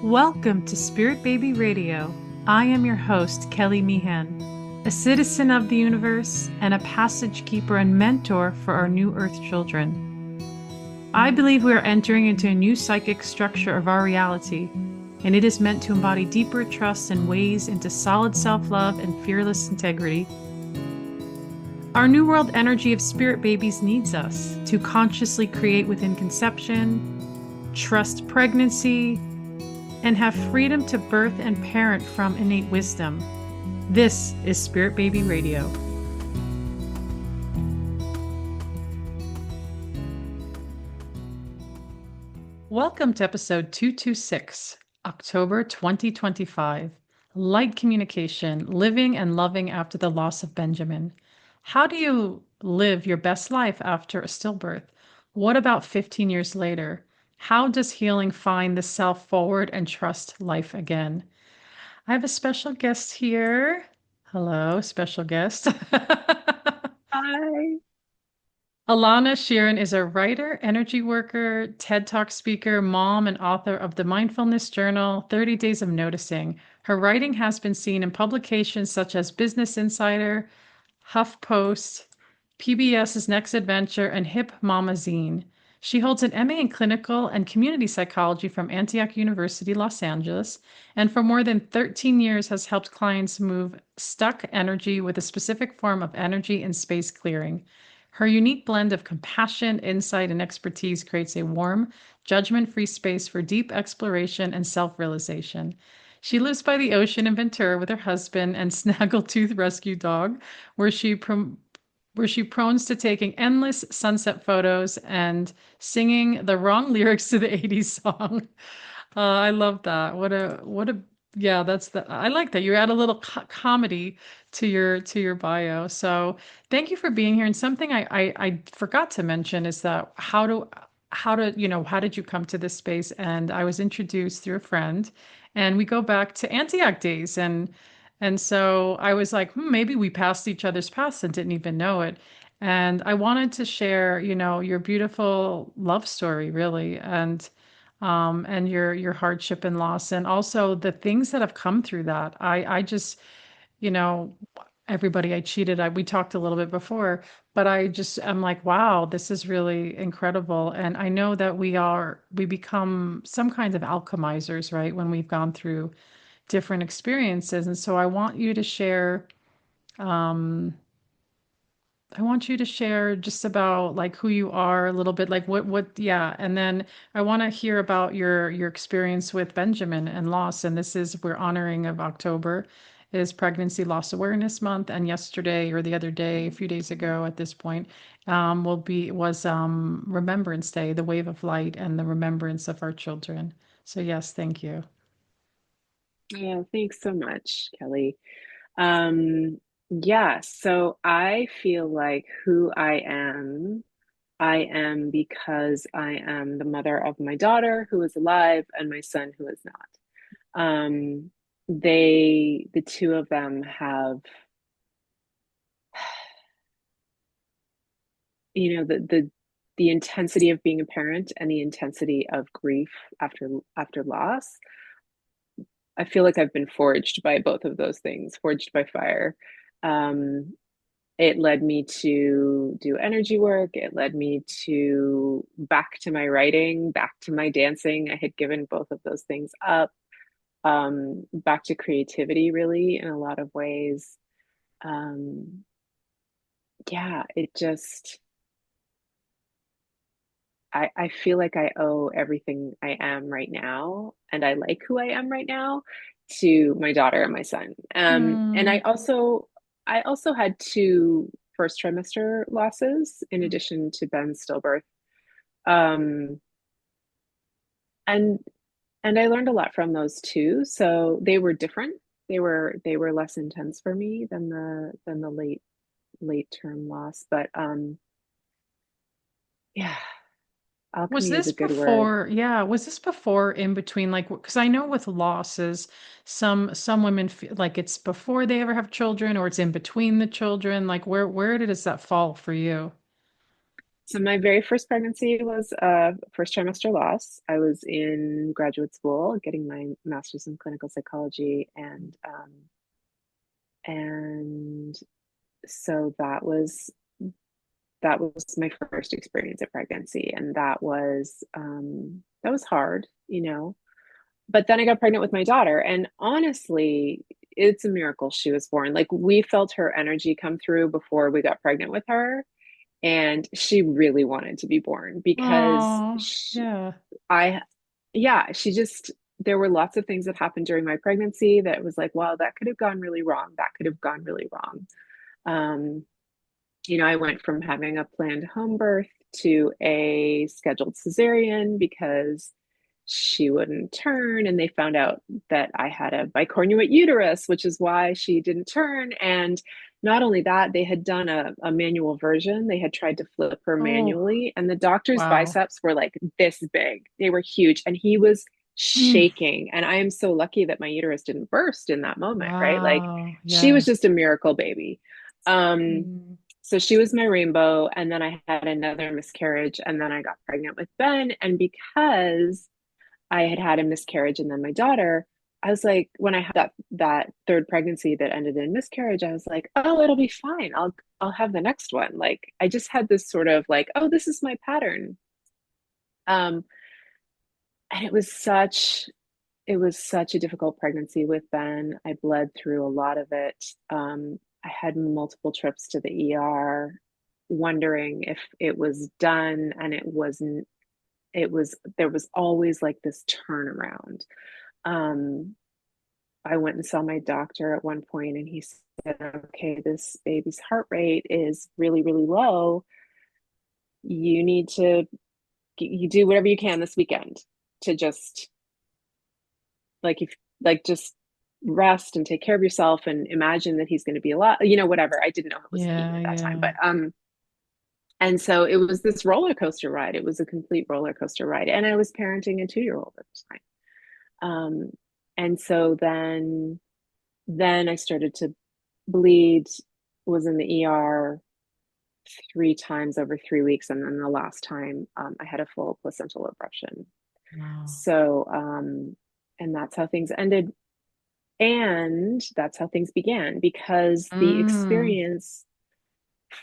Welcome to Spirit Baby Radio. I am your host, Kelly Meehan, a citizen of the universe and a passage keeper and mentor for our new Earth children. I believe we are entering into a new psychic structure of our reality, and it is meant to embody deeper trust and ways into solid self-love and fearless integrity. Our new world energy of spirit babies needs us to consciously create within conception, trust pregnancy, and have freedom to birth and parent from innate wisdom. This is Spirit Baby Radio. Welcome to episode 226, October 2025. Light communication, living and loving after the loss of Benjamin. How do you live your best life after a stillbirth? What about 15 years later? How does healing find the self forward and trust life again? I have a special guest here. Hello, special guest. Hi. Alana Sheeren is a writer, energy worker, TED Talk speaker, mom, and author of the mindfulness journal, 30 Days of Noticing. Her writing has been seen in publications such as Business Insider, HuffPost, PBS's Next Adventure, and Hip Mama Zine. She holds an MA in clinical and community psychology from Antioch University, Los Angeles, and for more than 13 years has helped clients move stuck energy with a specific form of energy and space clearing. Her unique blend of compassion, insight, and expertise creates a warm, judgment-free space for deep exploration and self-realization. She lives by the ocean in Ventura with her husband and snaggle-toothed rescue dog, where she prones to taking endless sunset photos and singing the wrong lyrics to the 80s song. I love that. Yeah, that's the, I like that. You add a little comedy to your bio. So thank you for being here. And something I forgot to mention is that how did you come to this space? And I was introduced through a friend, and we go back to Antioch days. And so I was like, maybe we passed each other's paths and didn't even know it. And I wanted to share, your beautiful love story, really, and your hardship and loss, and also the things that have come through that. I just, you know, everybody I cheated. We talked a little bit before, but I'm like, wow, this is really incredible. And I know that we become some kinds of alchemizers, right, when we've gone through different experiences. And so um, I want you to share just about like who you are a little bit, like yeah. And then I want to hear about your experience with Benjamin and loss. And we're honoring of October is Pregnancy Loss Awareness Month. And yesterday or the other day, a few days ago at this point, was Remembrance Day, the wave of light and the remembrance of our children. So yes, thank you. Yeah, thanks so much, Kelly. Yeah, so I feel like who I am because I am the mother of my daughter who is alive and my son who is not. Um, the two of them have, the intensity of being a parent and the intensity of grief after loss. I feel like I've been forged by both of those things, forged by fire. Um, it led me to do energy work. It led me to back to my writing, back to my dancing. I had given both of those things up. Back to creativity, really, in a lot of ways. Um, yeah, I feel like I owe everything I am right now, and I like who I am right now to my daughter and my son. And Mm. I also had two first trimester losses in addition to Ben's stillbirth. Um, and and I learned a lot from those too. So they were different. They were less intense for me than the late term loss. But yeah, Was alchemy is this a good word. before, yeah, was this before in between like because I know with losses some women feel like it's before they ever have children or it's in between the children. Like where does that fall for you? So my very first pregnancy was first trimester loss. I was in graduate school getting my master's in clinical psychology, and so that was my first experience of pregnancy, and that was hard, you know. But then I got pregnant with my daughter, and honestly, it's a miracle she was born. Like we felt her energy come through before we got pregnant with her, and she really wanted to be born because Oh, yeah. I, yeah, she just, there were lots of things that happened during my pregnancy that was like, wow, that could have gone really wrong. That could have gone really wrong. Um, I went from having a planned home birth to a scheduled cesarean because she wouldn't turn, and they found out that I had a bicornuate uterus, which is why she didn't turn. And not only that, they had done a manual version. They had tried to flip her Oh, manually, and the doctor's wow. biceps were like this big. They were huge, and he was Mm, shaking. And I am so lucky that my uterus didn't burst in that moment, right? Like wow. she was Yeah. just a miracle baby. Um, Mm, so she was my rainbow, and then I had another miscarriage, and then I got pregnant with Ben. And because I had had a miscarriage and then my daughter, I was like, when I had that third pregnancy that ended in miscarriage, I was like, oh, it'll be fine. I'll have the next one. Like I just had this sort of like, oh, this is my pattern. Um, and it was such a difficult pregnancy with Ben. I bled through a lot of it. I had multiple trips to the ER, wondering if it was done, and it wasn't. There was always like this turnaround. Um, I went and saw my doctor at one point, and he said, okay, this baby's heart rate is really, really low. You need to, you do whatever you can this weekend to just if just rest and take care of yourself and imagine that he's going to be alive, whatever. I didn't know it was me yeah, at that time, yeah. but and so it was this roller coaster ride. It was a complete roller coaster ride, and I was parenting a 2-year-old at the time. And so then I started to bleed, was in the ER 3 times over 3 weeks, and then the last time I had a full placental abruption. Wow. So and that's how things ended. And that's how things began, because the Mm, experience,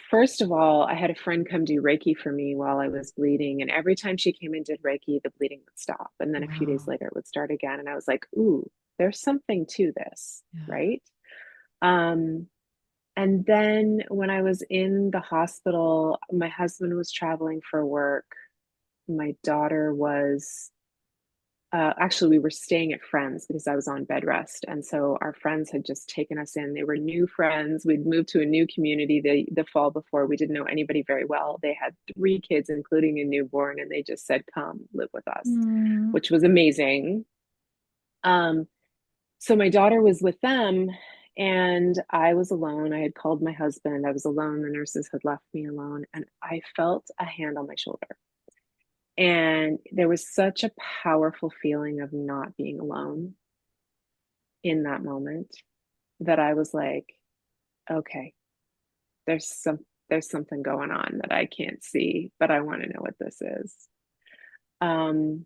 first of all, I had a friend come do Reiki for me while I was bleeding. And every time she came and did Reiki, the bleeding would stop. And then a few days wow. later, it would start again. And I was like, ooh, there's something to this, Yeah. right? Um, and then when I was in the hospital, my husband was traveling for work. My daughter was actually, we were staying at friends because I was on bed rest. And so our friends had just taken us in. They were new friends. We'd moved to a new community the fall before. We didn't know anybody very well. They had 3 kids, including a newborn, and they just said, come live with us, Mm, which was amazing. Um, so my daughter was with them, and I was alone. I had called my husband. I was alone. The nurses had left me alone, and I felt a hand on my shoulder. And there was such a powerful feeling of not being alone in that moment that I was like, okay, there's something going on that I can't see, but I want to know what this is. Um,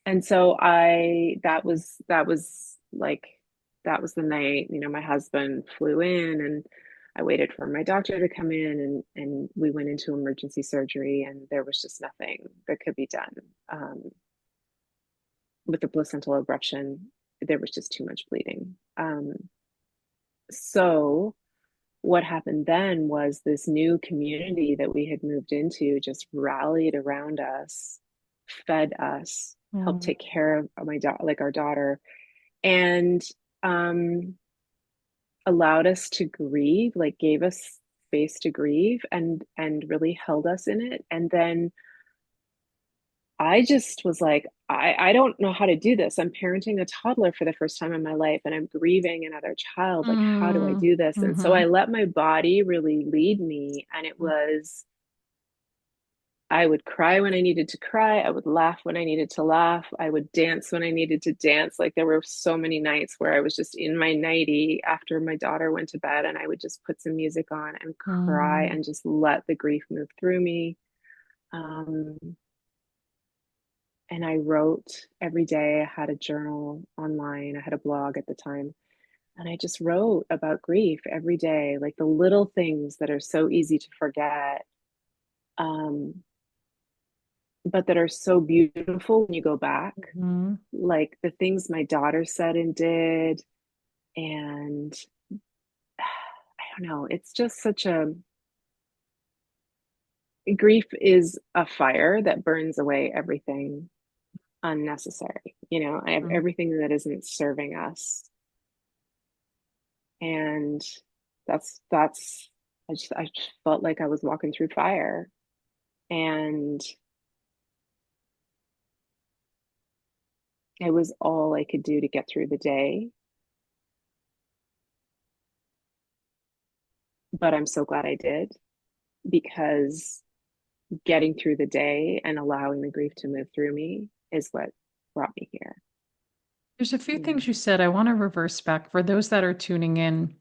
and so that was the night, my husband flew in, and I waited for my doctor to come in, and we went into emergency surgery, and there was just nothing that could be done. With the placental abruption, there was just too much bleeding. So what happened then was this new community that we had moved into just rallied around us, fed us, helped mm, take care of my daughter, like our daughter, and um, allowed us to grieve, like gave us space to grieve, and really held us in it. And then I just was like, I don't know how to do this. I'm parenting a toddler for the first time in my life, and I'm grieving another child. Like, how do I mm, do this? And so mm-hmm. I let my body really lead me. And I would cry when I needed to cry. I would laugh when I needed to laugh. I would dance when I needed to dance. Like there were so many nights where I was just in my nightie after my daughter went to bed and I would just put some music on and cry Mm, and just let the grief move through me. Um, and I wrote every day. I had a journal online. I had a blog at the time. And I just wrote about grief every day, like the little things that are so easy to forget. Um, but that are so beautiful when you go back, mhm. like the things my daughter said and did. And I don't know, it's just such a grief is a fire that burns away everything unnecessary. I have Mm. everything that isn't serving us. And that's I just felt like I was walking through fire. And it was all I could do to get through the day. But I'm so glad I did because getting through the day and allowing the grief to move through me is what brought me here. There's a few Yeah. things you said I want to reverse back for those that are tuning in.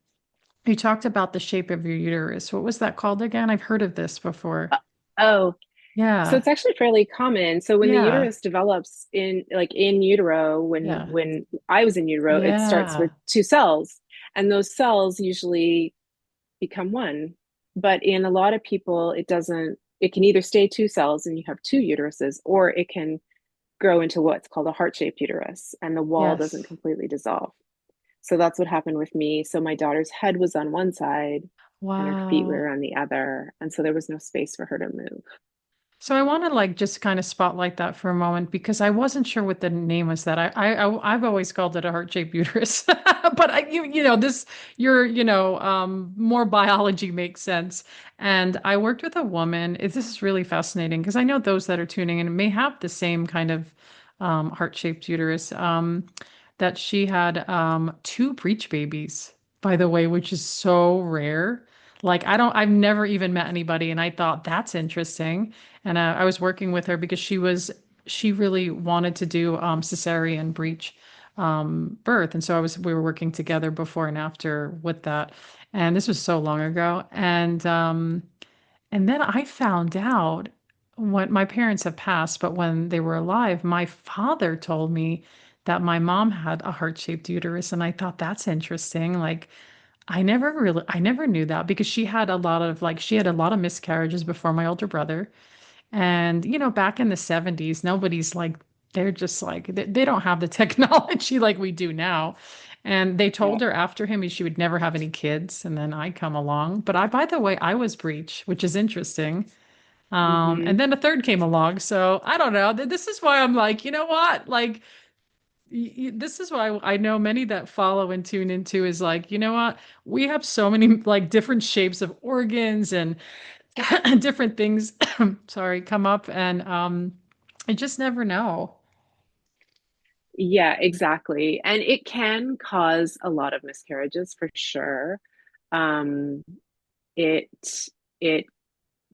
You talked about the shape of your uterus. What was that called again? I've heard of this before. Uh, oh, so Yeah. it's actually fairly common. So when the Yeah. uterus develops in utero, when Yeah. I was in utero, it starts with Yeah. two cells, and those cells usually become one. But in a lot of people, it doesn't. It can either stay two cells and you have two uteruses, or it can grow into what's called a heart-shaped uterus, and the wall doesn't Yes. completely dissolve. So that's what happened with me. So my daughter's head was on one side and her feet Wow. were on the other. And so there was no space for her to move. So I want to like just kind of spotlight that for a moment because I wasn't sure what the name was that I've always called it a heart-shaped uterus. But this your more biology makes sense. And I worked with a woman. This is really fascinating because I know those that are tuning in may have the same kind of heart-shaped uterus. That she had two breech babies, by the way, which is so rare. Like I've never even met anybody, and I thought that's interesting. And I was working with her because she really wanted to do cesarean breech birth, and so we were working together before and after with that. And this was so long ago, and then I found out when my parents have passed, but when they were alive, my father told me that my mom had a heart-shaped uterus, and I thought that's interesting. Like I never knew that because she had a lot of miscarriages before my older brother. And, back in the 70s, nobody's like, they're just like, they don't have the technology like we do now. And they Yeah. told her after him she would never have any kids. And then I come along. But by the way, I was breech, which is interesting. Mm-hmm. And then a third came along. So I don't know. This is why I'm like, you know what? Like, this is why I know many that follow and tune into is like, you know what? We have so many like different shapes of organs and different things, sorry, come up and I just never know. Yeah, exactly. And it can cause a lot of miscarriages for sure. Um, it it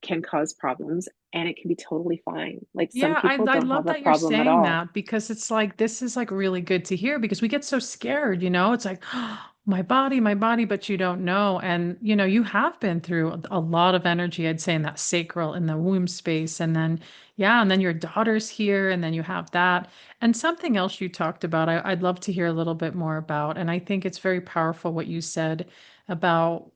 can cause problems and it can be totally fine. Like some Yeah, people I don't love have a that you're problem at saying all. that because it's like this is like really good to hear because we get so scared, It's like, oh, my body, but you don't know. And you have been through a lot of energy, I'd say, in that sacral, in the womb space. And then, yeah, and then your daughter's here, and then you have that. And something else you talked about, I'd love to hear a little bit more about. And I think it's very powerful what you said about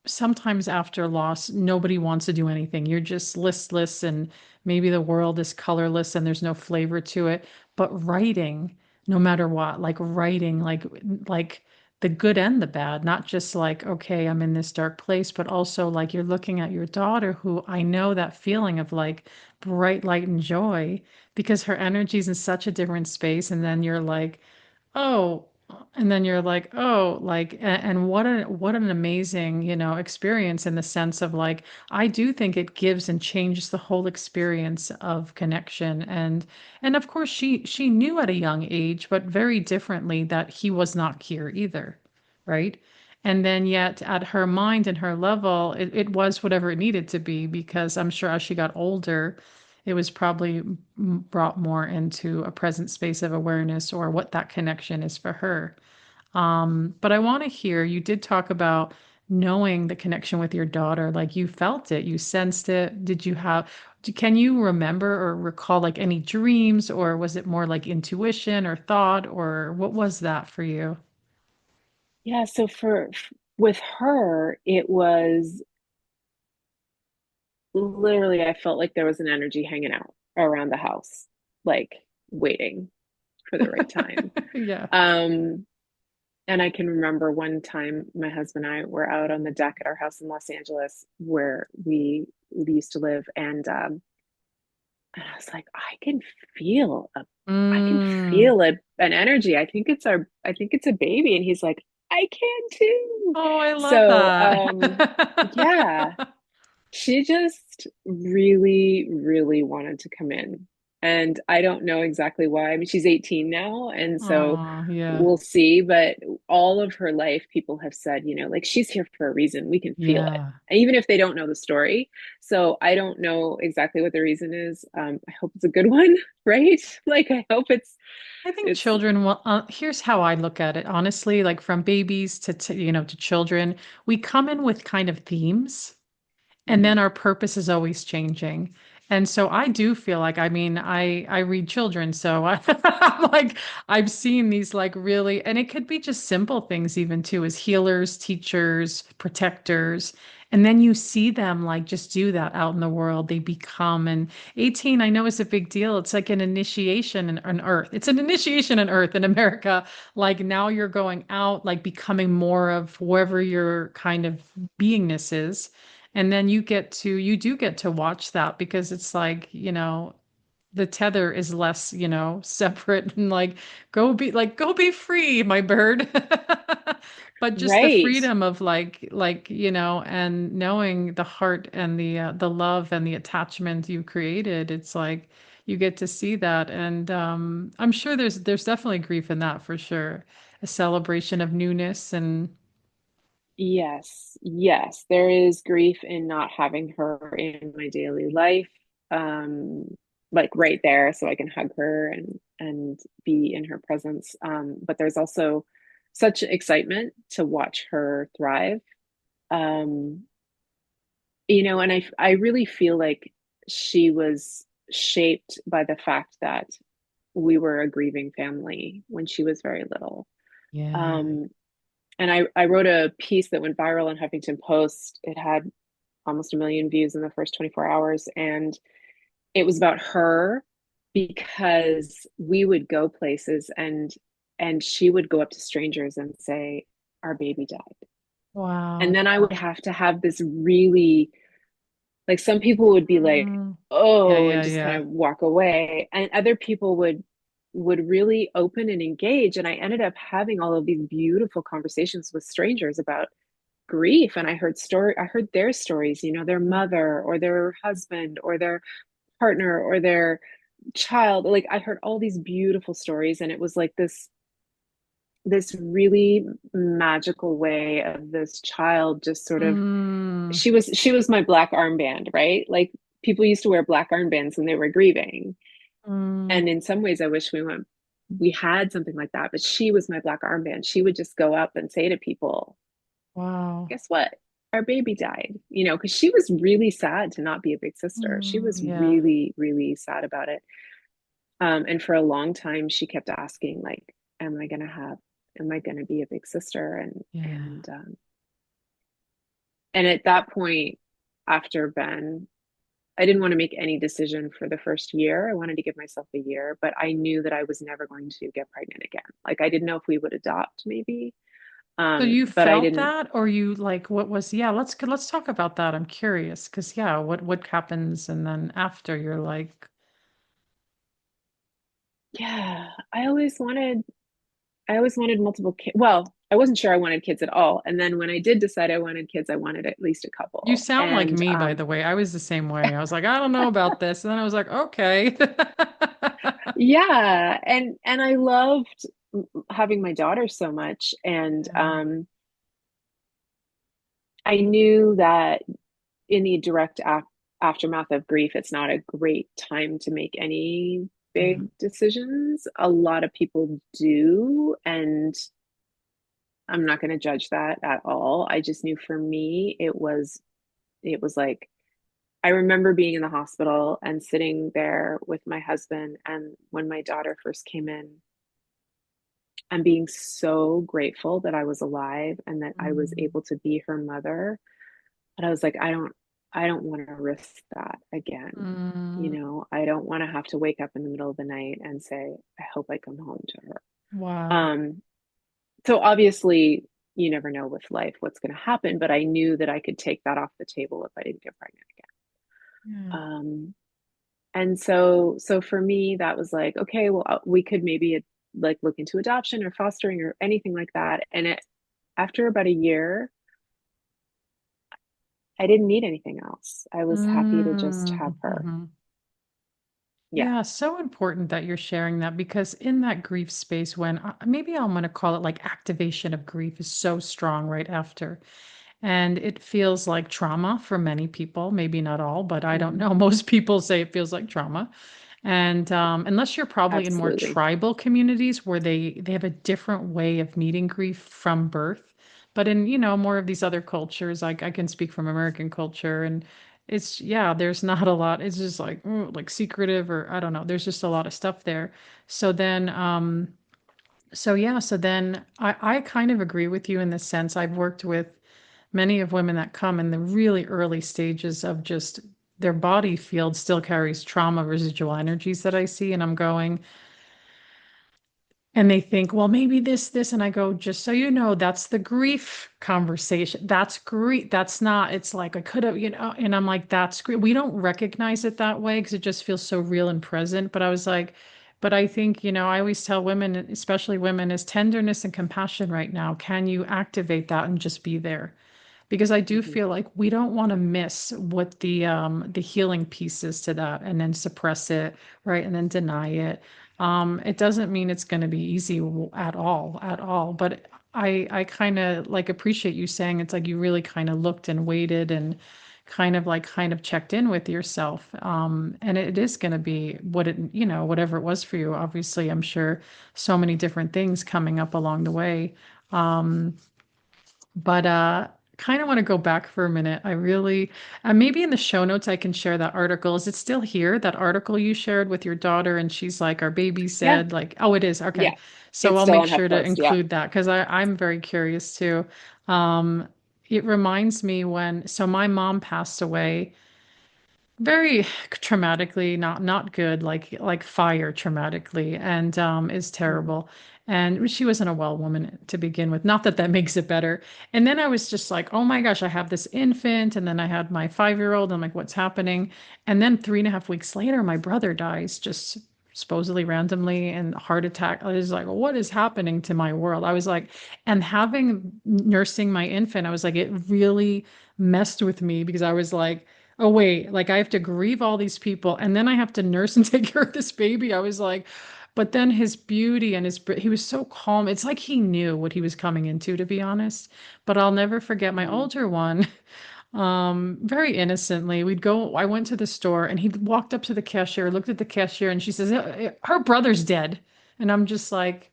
sometimes after loss, nobody wants to do anything. You're just listless, and maybe the world is colorless and there's no flavor to it. But writing, no matter what, like writing, like the good and the bad, not just like, okay, I'm in this dark place, but also like you're looking at your daughter, who I know that feeling of like bright light and joy because her energy's in such a different space. And then you're like, oh, and then you're like, oh, like, and what an amazing, experience in the sense of like, I do think it gives and changes the whole experience of connection. And of course she knew at a young age, but very differently that he was not here either, right? And then yet at her mind and her level, it was whatever it needed to be because I'm sure as she got older, it was probably brought more into a present space of awareness or what that connection is for her. But I want to hear, you did talk about knowing the connection with your daughter, like you felt it, you sensed it. Can you remember or recall like any dreams, or was it more like intuition or thought, or what was that for you? Yeah, so with her, it was literally, I felt like there was an energy hanging out around the house, like waiting for the right time. Yeah. Um, and I can remember one time my husband and I were out on the deck at our house in Los Angeles where we used to live, and I was like, I can Mm. feel an energy. I think it's a baby. And he's like, I can too. Oh, I love So, that. yeah, she just really, really wanted to come in. And I don't know exactly why. I mean, she's 18 now, and so Oh, yeah. we'll see. But all of her life, people have said, like she's here for a reason. We can feel it. Yeah. And even if they don't know the story. So I don't know exactly what the reason is. I hope it's a good one, right? Like I hope I think it's children will, here's how I look at it, honestly, like from babies to children, we come in with kind of themes. And then Mhm. our purpose is always changing. And so I do feel like, I mean, I read children, so I'm like I've seen these like really, and it could be just simple things even too, as healers, teachers, protectors. And then you see them like just do that out in the world. They become, and 18, I know is a big deal. It's like an initiation in Earth. It's an initiation in Earth in America. Like now you're going out, like becoming more of whoever your kind of beingness is. And then you do get to watch that because it's like, the tether is less, separate and like go be free, my bird. But just the right. freedom of and knowing the heart and the love and the attachment you created, it's like you get to see that. And I'm sure there's definitely grief in that for sure. A celebration of newness and Yes, yes, there is grief in not having her in my daily life, um, like right there, so I can hug her and be in her presence. But there's also such excitement to watch her thrive. Um, and I really feel like she was shaped by the fact that we were a grieving family when she was very little. yeah. Um, and I wrote a piece that went viral on Huffington Post. It had almost 1 million views in the first 24 hours. And it was about her because we would go places and she would go up to strangers and say, our baby died. And Wow. then I would have to have this really, like, some people would be like, Mm. Yeah, oh, and yeah, just kind yeah. of walk away. And other people would really open and engage. And I ended up having all of these beautiful conversations with strangers about grief. And I heard their stories, their mother or their husband or their partner or their child. Like I heard all these beautiful stories, and it was like this really magical way of this child just sort of, Mm, she was my black armband, right? Like people used to wear black armbands when they were grieving. mm, And in some ways I wish we had something like that, but she was my black armband. She would just go up and say to people, wow. guess what? Our baby died, because she was really sad to not be a big sister. She was Yeah, really, really sad about it. And for a long time, she kept asking, like, am I going to be a big sister? yeah, And at that point, after Ben, I didn't want to make any decision for the first year. I wanted to give myself a year, but I knew that I was never going to get pregnant again. Like, I didn't know if we would adopt, maybe. So you But I felt didn't. that, or you like what was, yeah, let's talk about that. I'm curious because yeah, what happens and then after you're like, Yeah, I always wanted multiple kids. Well, I wasn't sure I wanted kids at all. And then when I did decide I wanted kids, I wanted at least a you couple. sound like And me, by the way. I was the same way. I was like, I don't know about this. And then I was like, okay. yeah, and I loved having my daughter so much. And Yeah. I knew that in the direct aftermath of grief, it's not a great time to make any Yeah. big decisions. A lot of people do, and I'm not going to judge that at all. I just knew for me, it was like I remember being in the hospital and sitting there with my husband, and when my daughter first came in, and being so grateful that I was alive and that I was Mm, able to be her mother. But I was like, I don't want to risk that again. mm, I don't want to have to wake up in the middle of the night and say, I hope I come home to her. wow. So obviously you never know with life what's going to happen, but I knew that I could take that off the table if I didn't get pregnant Yeah. again. And so for me, that was like, okay, well, we could maybe like look into adoption or fostering or anything like that. And after about a year, I didn't need anything else. I was happy to just Mm, have her. mhm. Yeah. Yeah, so important that you're sharing that because in that grief space, when maybe I'm going to call it like activation of grief is so strong right after. And it feels like trauma for many people, maybe not all, but I don't Mm, know. Most people say it feels like trauma. And unless you're probably in more absolutely. tribal communities where they have a different way of meeting grief from birth, but in, more of these other cultures, I can speak from American culture, and it's yeah, there's not a lot. It's just like secretive or I don't know. There's just a lot of stuff there. So then, so then I kind of agree with you in the sense I've worked with many of women that come in the really early stages of just their body field still carries trauma residual energies that I see. And I'm going, and they think, well, maybe this. And I go, just so you know, that's the grief conversation. That's grief. That's not, it's like I could have, and I'm like, that's grief. We don't recognize it that way because it just feels so real and present. But I was like, but I think, I always tell women, especially women, is tenderness and compassion right now. Can you activate that and just be there? Because I do Hmm. feel like we don't want to miss what the healing piece is to that and then suppress it, right? And then deny it. It doesn't mean it's going to be easy at all. But I kind of like appreciate you saying it's like you really kind of looked and waited and kind of checked in with yourself. And it is going to be whatever it was for you. Obviously, I'm sure so many different things coming up along the way. Um, but kind of want to go back for a minute. I really maybe in the show notes I can share that article. Is it still here? That article you shared with your daughter and she's like, our baby Yeah. said like, oh, it is. Yeah. Okay. So It's I'll still make on sure to HuffPost. Yeah. include that because I'm very curious too. Um, it reminds me so my mom passed away very traumatically, not good, like fire traumatically, and is Mm. terrible. And she wasn't a well woman to begin with. Not that that makes it better. And then I was just like, oh my gosh, I have this infant, and then I had my 5-year-old. I'm like, what's happening? And then 3.5 weeks later, my brother dies, just supposedly randomly and heart attack. I was like, what is happening to my world? I was like, and having nursing my infant, I was like, it really messed with me because I was like oh wait, like I have to grieve all these people and then I have to nurse and take care of this baby. I was like, but then his beauty and he was so calm. It's like he knew what he was coming into, to be honest. But I'll never forget my Mm. older one. Very innocently, I went to the store and he walked up to the cashier, looked at the cashier, and she says, her brother's dead. And I'm just like,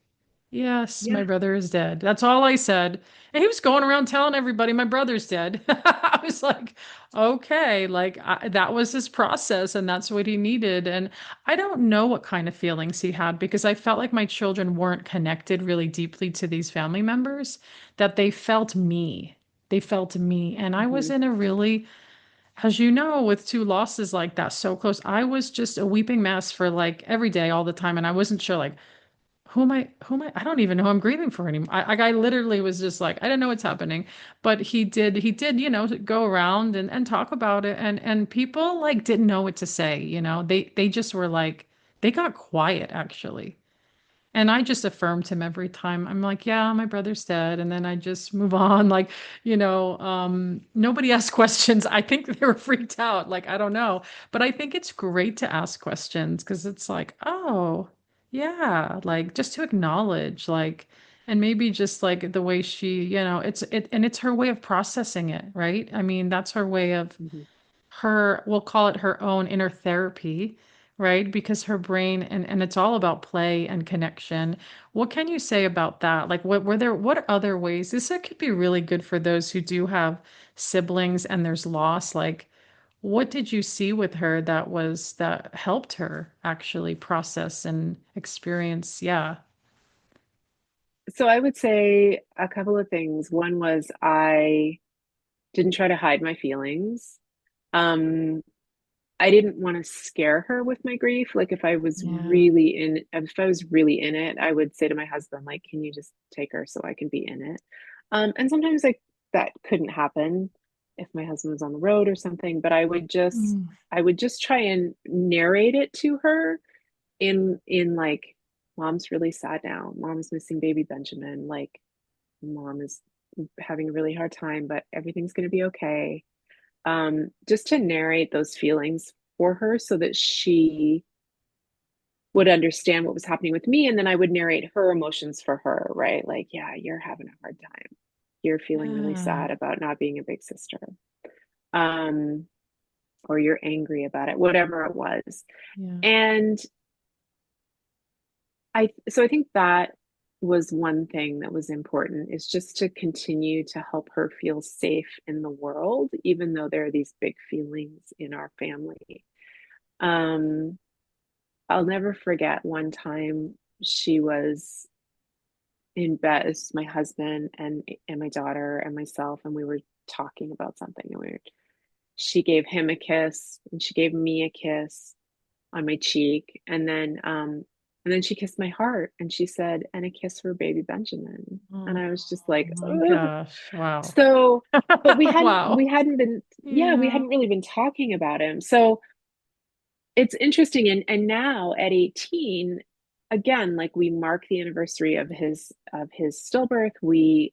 yes, my Yeah. brother is dead. That's all I said. And he was going around telling everybody my brother's dead. I was like, okay, like that was his process and that's what he needed. And I don't know what kind of feelings he had because I felt like my children weren't connected really deeply to these family members, that they felt me. They felt me. And I was Hmm. in a really, as you know, with two losses like that so close, I was just a weeping mess for like every day, all the time. And I wasn't sure, like, I don't even know who I'm grieving for anymore. I literally was just like, I don't know what's happening. But he did, go around and talk about it. And people like didn't know what to say, they just were like, they got quiet actually. And I just affirmed him every time. I'm like, yeah, my brother's dead. And then I just move on. Like, nobody asked questions. I think they were freaked out. Like, I don't know. But I think it's great to ask questions because it's like, oh, yeah, like just to acknowledge, like, And maybe just like the way she, and it's her way of processing it, right? I mean, that's her way of Mhm. her, we'll call it her own inner therapy, right? Because her brain and it's all about play and connection. What can you say about that? Like what other ways? This could be really good for those who do have siblings and there's loss. Like what did you see with her that helped her actually process and experience? Yeah. So I would say a couple of things. One was I didn't try to hide my feelings. Um, I didn't want to scare her with my grief. Like Yeah. if I was really in it, I would say to my husband, like, can you just take her so I can be in it? And sometimes like that couldn't happen if my husband was on the road or something, but Mm. I would just try and narrate it to her in like, mom's really sad now. Mom's missing baby Benjamin. Like, mom is having a really hard time, but everything's going to be okay. Just to narrate those feelings for her so that she would understand what was happening with me. And then I would narrate her emotions for her, right? Like, yeah, you're having a hard time. You're feeling really Yeah. sad about not being a big sister. Um, or you're angry about it, whatever it was. Yeah. And I think that was one thing that was important is just to continue to help her feel safe in the world, even though there are these big feelings in our family. Um, I'll never forget one time she was in bed, it's my husband and my daughter and myself, and we were talking about something, and she gave him a kiss, and she gave me a kiss on my cheek, and then she kissed my heart, and she said, "And a kiss for baby Benjamin." And Oh I was just like, my ugh. gosh. Wow. So, but we Wow. hadn't been, yeah, we Yeah. hadn't really been talking about him. So it's interesting. And now at 18, again, like we mark the anniversary of his stillbirth. We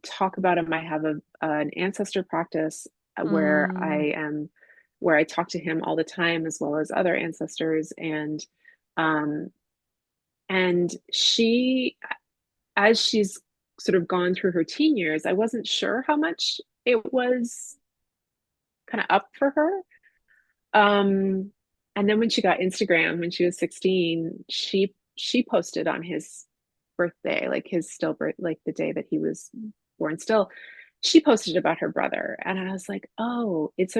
talk about him. I have an ancestor practice where Mm. where I talk to him all the time, as well as other ancestors. Um and she, as she's sort of gone through her teen years, I wasn't sure how much it was kind of up for her. Um, and then when she got Instagram when she was 16, she posted on his birthday, like his still birth, like the day that he was born still. She posted about her brother, and I was like, "Oh, it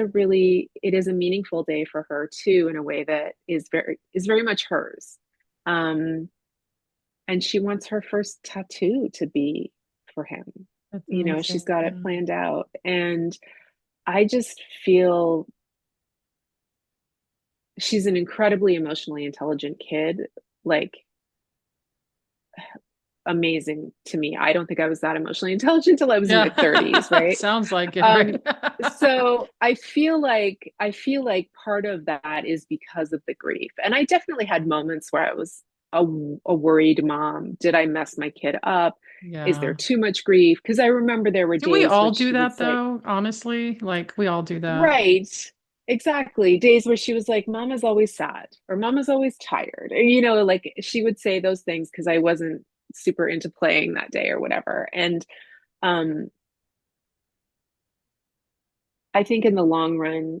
is a meaningful day for her too, in a way that is very much hers." Um, and she wants her first tattoo to be for him. That's You know, she's amazing. got it Yeah. planned out, and I just feel she's an incredibly emotionally intelligent kid, like amazing to me. I don't think I was that emotionally intelligent till I was in my 30s, Yeah. right? Sounds like it, right? Um, so I feel like part of that is because of the grief. And I definitely had moments where I was a worried mom. Did I mess my kid up? Is there Yeah. too much grief? Because I remember there were Do we days all when do she would that say, though? Honestly, like we all do that. right. Exactly. Days where she was like, Mama's always sad or Mama's always tired. Or, like she would say those things because I wasn't super into playing that day or whatever. And um, I think in the long run,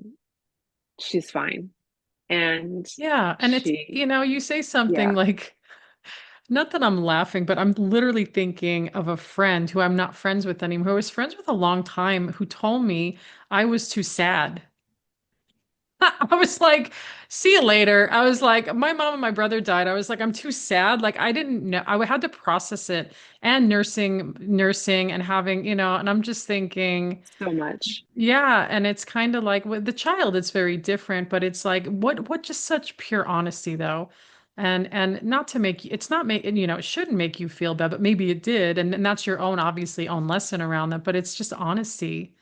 she's fine. And Yeah. And it's, she, you say something yeah, like, not that I'm laughing, but I'm literally thinking of a friend who I'm not friends with anymore, who I was friends with a long time, who told me I was too sad. I was like, see you later. I was like, my mom and my brother died. I was like, I'm too sad. Like, I didn't know. I had to process it and nursing and having, and I'm just thinking, so much. yeah. And it's kind of like with the child, it's very different, but it's like, what just such pure honesty though. And not to make it's not make it shouldn't make you feel bad, but maybe it did. And that's your own, obviously, own lesson around that. But it's just honesty.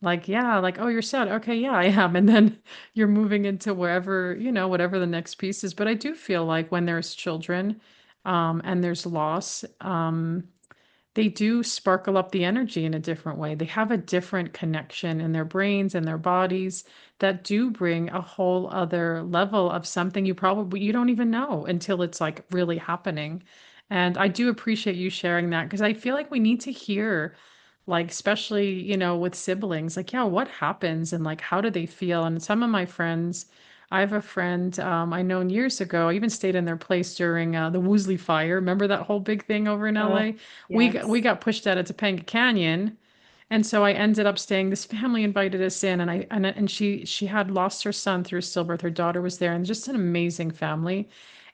Like, yeah, like, oh, you're sad. Okay, yeah, I am. And then you're moving into wherever, whatever the next piece is. But I do feel like when there's children, and there's loss, they do sparkle up the energy in a different way. They have a different connection in their brains and their bodies that do bring a whole other level of something you don't even know until it's like really happening. And I do appreciate you sharing that because I feel like we need to hear, like, especially, with siblings, like, yeah, what happens and like, how do they feel? And some of my friends, I have a friend I known years ago. I even stayed in their place during the Woolsey fire. Remember that whole big thing over in Oh, LA? We yes. got pushed out of Topanga Canyon. And so I ended up staying. This family invited us in, and she had lost her son through stillbirth. Her daughter was there, and just an amazing family.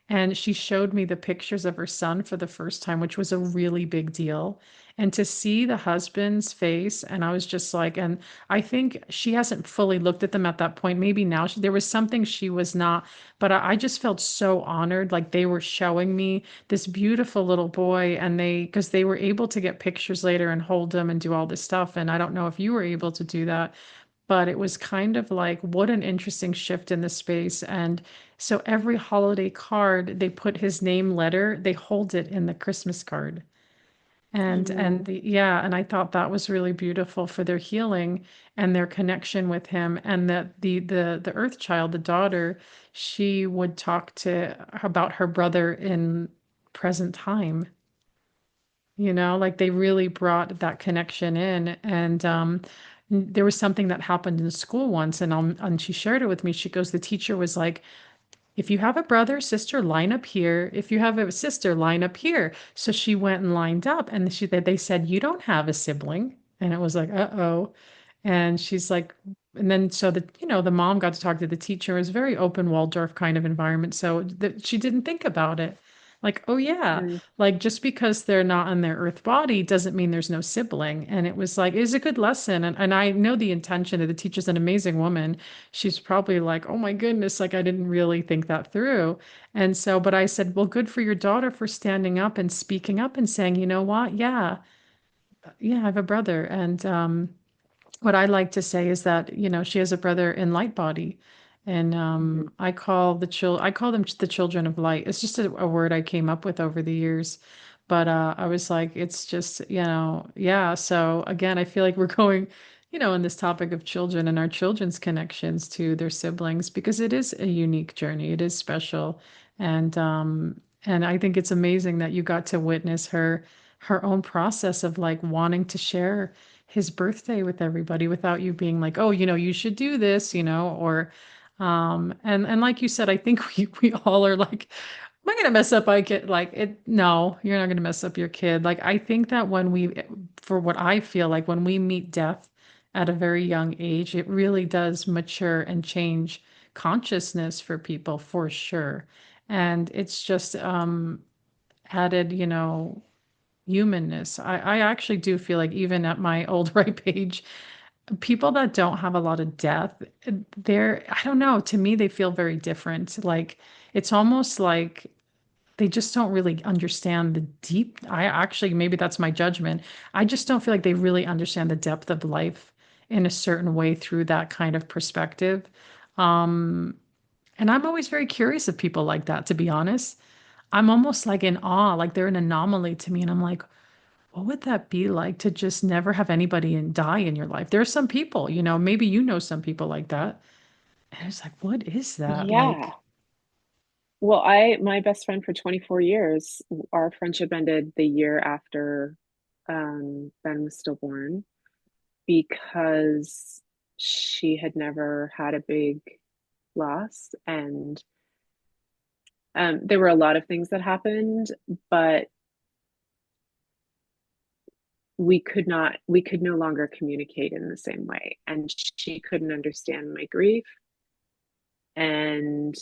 And she showed me the pictures of her son for the first time, which was a really big deal. And to see the husband's face, and I was just like, and I think she hasn't fully looked at them at that point. Maybe now there was something she was not, but I just felt so honored. Like they were showing me this beautiful little boy, and because they were able to get pictures later and hold him and do all this stuff. And I don't know if you were able to do that, but it was kind of like what an interesting shift in the space. And so every holiday card, they put his name letter, they hold it in the Christmas card. And Oh, yeah, and I thought that was really beautiful for their healing and their connection with him. And that the Earth Child, the daughter, she would talk to about her brother in present time. Like they really brought that connection in. And there was something that happened in school once, and she shared it with me. She goes, the teacher was like, if you have a brother, sister, line up here. If you have a sister, line up here. So she went and lined up, and they said, you don't have a sibling. And it was like, uh-oh. And she's like, and then so the mom got to talk to the teacher. It was a very open Waldorf kind of environment. So that she didn't think about it. Like, oh yeah, mm, like just because they're not on their earth body doesn't mean there's no sibling. And it was like, it was a good lesson. And I know the intention of the teacher's an amazing woman. She's probably like, oh my goodness, like I didn't really think that through. And so, but I said, well, good for your daughter for standing up and speaking up and saying, you know what? Yeah, yeah, I have a brother. And what I like to say is that, she has a brother in light body. And mhm. I call them the children of light. It's just a word I came up with over the years. But I was like, it's just, yeah. So again, I feel like we're going, on this topic of children and our children's connections to their siblings because it is a unique journey. It is special. And I think it's amazing that you got to witness her own process of like wanting to share his birthday with everybody without you being like, oh, you should do this, or and like you said, I think we all are like, am I gonna mess up my kid? Like it, no, you're not gonna mess up your kid. Like I think that for what I feel like when we meet death at a very young age, it really does mature and change consciousness for people for sure. And it's just added, humanness. I actually do feel like even at my old ripe age, people that don't have a lot of death, I don't know, to me they feel very different. Like it's almost like they just don't really understand the deep. I actually, maybe that's my judgment. I just don't feel like they really understand the depth of life in a certain way through that kind of perspective. Um, and I'm always very curious of people like that, to be honest. I'm almost like in awe, like they're an anomaly to me. And I'm like, what would that be like to just never have anybody die in your life? There are some people, maybe some people like that. And it's like, what is that? Yeah. Like, Well, my best friend for 24 years, our friendship ended the year after Ben was stillborn because she had never had a big loss. And there were a lot of things that happened, but we could no longer communicate in the same way. And she couldn't understand my grief. And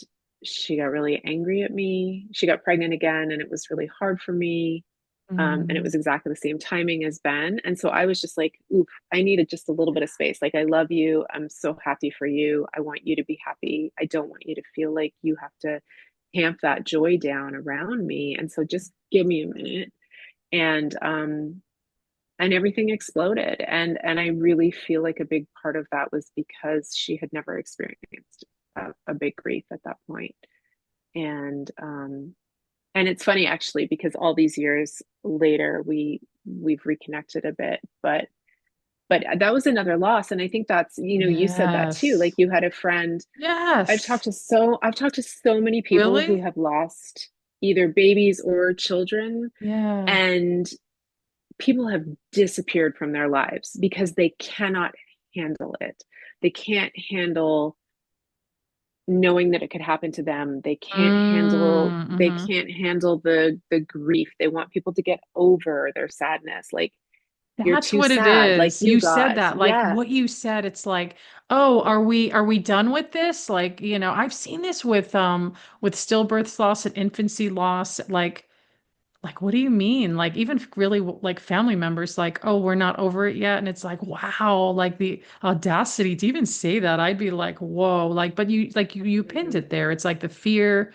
she got really angry at me. She got pregnant again, and it was really hard for me. And it mm, was exactly the same timing as Ben. And so I was just like, oof, I needed just a little bit of space. Like, I love you. I'm so happy for you. I want you to be happy. I don't want you to feel like you have to tamp that joy down around me. And so just give me a minute. And and everything exploded. And I really feel like a big part of that was because she had never experienced a big grief at that point. And and it's funny actually because all these years later we've reconnected a bit, but that was another loss. And I think that's, you said that too, like yes. you had a friend. Yes. I've talked to so many people who Really? have lost, either babies or children. Yeah. And people have disappeared from their lives because they cannot handle it. They can't handle knowing that it could happen to them. They Mm-hmm. can't handle the grief. They want people to get over their sadness. Like, you're That's too what it sad, like is. you You said guys. that, like Yeah. what you said, it's like, oh, are we done with this? Like, I've seen this with stillbirth loss and infancy loss. Like, what do you mean? Like, even really like family members, like, oh, we're not over it yet. And it's like, wow, like the audacity to even say that. I'd be like, whoa, like, but you pinned Mhm. it there. It's like the fear,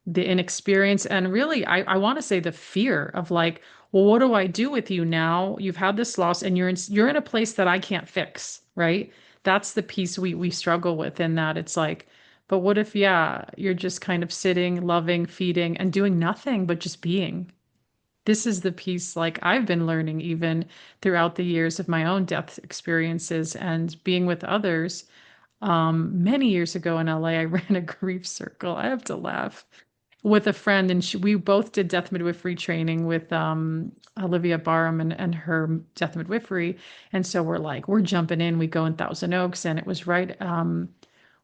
the inexperience, and really, I want to say the fear of like, well, what do I do with you now? You've had this loss and you're in a place that I can't fix, right? That's the piece we struggle with in that it's like, but what if, yeah, you're just kind of sitting, loving, feeding, and doing nothing but just being? This is the piece like I've been learning even throughout the years of my own death experiences and being with others. Many years ago in LA, I ran a grief circle. I have to laugh with a friend, and we both did death midwifery training with Olivia Barham and her death midwifery. And so we're jumping in. We go in Thousand Oaks, and it was right.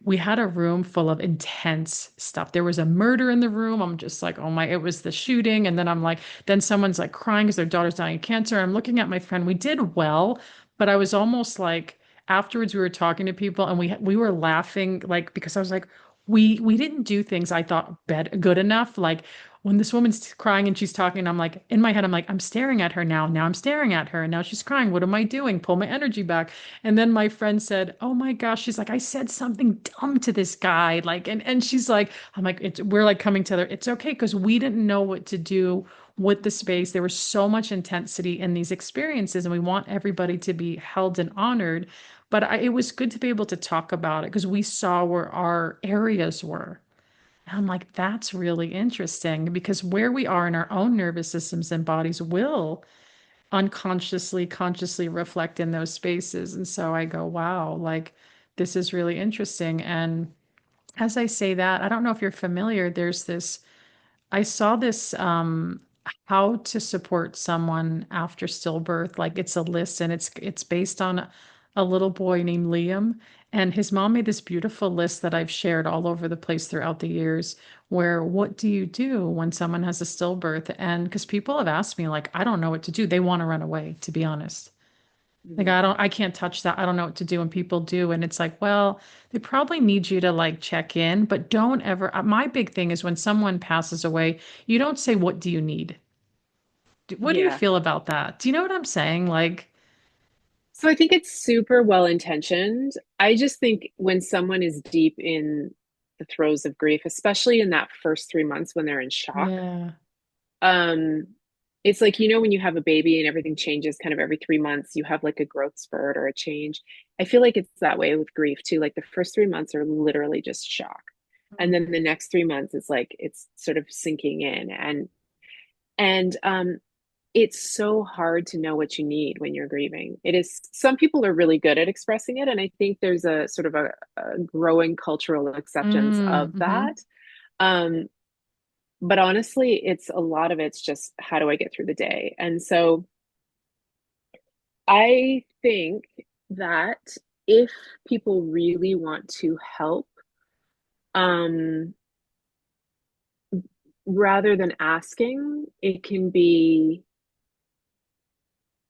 We had a room full of intense stuff. There was a murder in the room. I'm just like, oh my, it was the shooting. And then I'm like, then someone's like crying because their daughter's dying of cancer. I'm looking at my friend. We did well, but I was almost like, afterwards we were talking to people and we were laughing like because I was like, we didn't do things I thought good enough. Like when this woman's crying and she's talking, I'm like, in my head, I'm like, I'm staring at her now. Now I'm staring at her and now she's crying. What am I doing? Pull my energy back. And then my friend said, "Oh my gosh," she's like, "I said something dumb to this guy." Like, and she's like, I'm like, we're like coming together. It's okay because we didn't know what to do with the space. There was so much intensity in these experiences, and we want everybody to be held and honored. But it was good to be able to talk about it because we saw where our areas were. And I'm like, that's really interesting because where we are in our own nervous systems and bodies will unconsciously, consciously reflect in those spaces. And so I go, wow, like this is really interesting. And as I say that, I don't know if you're familiar, I saw this how to support someone after stillbirth. Like it's a list and it's based on a little boy named Liam. And his mom made this beautiful list that I've shared all over the place throughout the years where what do you do when someone has a stillbirth? And because people have asked me, like, I don't know what to do. They want to run away, to be honest. Like Mhm. I can't touch that. I don't know what to do. And people do. And it's like, well, they probably need you to like check in, but don't ever. My big thing is when someone passes away, you don't say, what do you need? What do you Yeah. feel about that? Do you know what I'm saying? Like, So I think it's super well intentioned. I just think when someone is deep in the throes of grief, especially in that first 3 months when they're in shock, yeah, um, it's like, when you have a baby and everything changes kind of every 3 months, you have like a growth spurt or a change. I feel like it's that way with grief too. Like the first 3 months are literally just shock. And then the next 3 months is like it's sort of sinking in. And it's so hard to know what you need when you're grieving. It is, some people are really good at expressing it, and I think there's a sort of a growing cultural acceptance of mm-hmm. that. Um, but honestly, it's a lot of it's just how do I get through the day? And so I think that if people really want to help, um, rather than asking, it can be,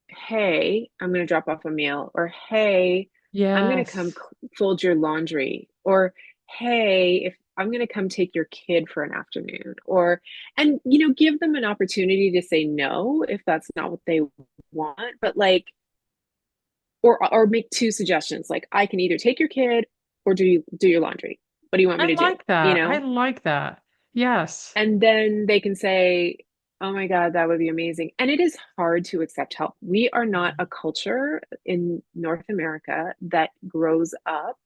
hey, I'm going to drop off a meal, or hey, I'm going to come Yes, fold your laundry, or hey, if I'm going to come take your kid for an afternoon, or, and, give them an opportunity to say no if that's not what they want, but like, or make two suggestions, like I can either take your kid or do your laundry. What do you want me I to do? like that. I like that. Yes, And then they can say, oh my God, that would be amazing. And it is hard to accept help. We are not a culture in North America that grows up,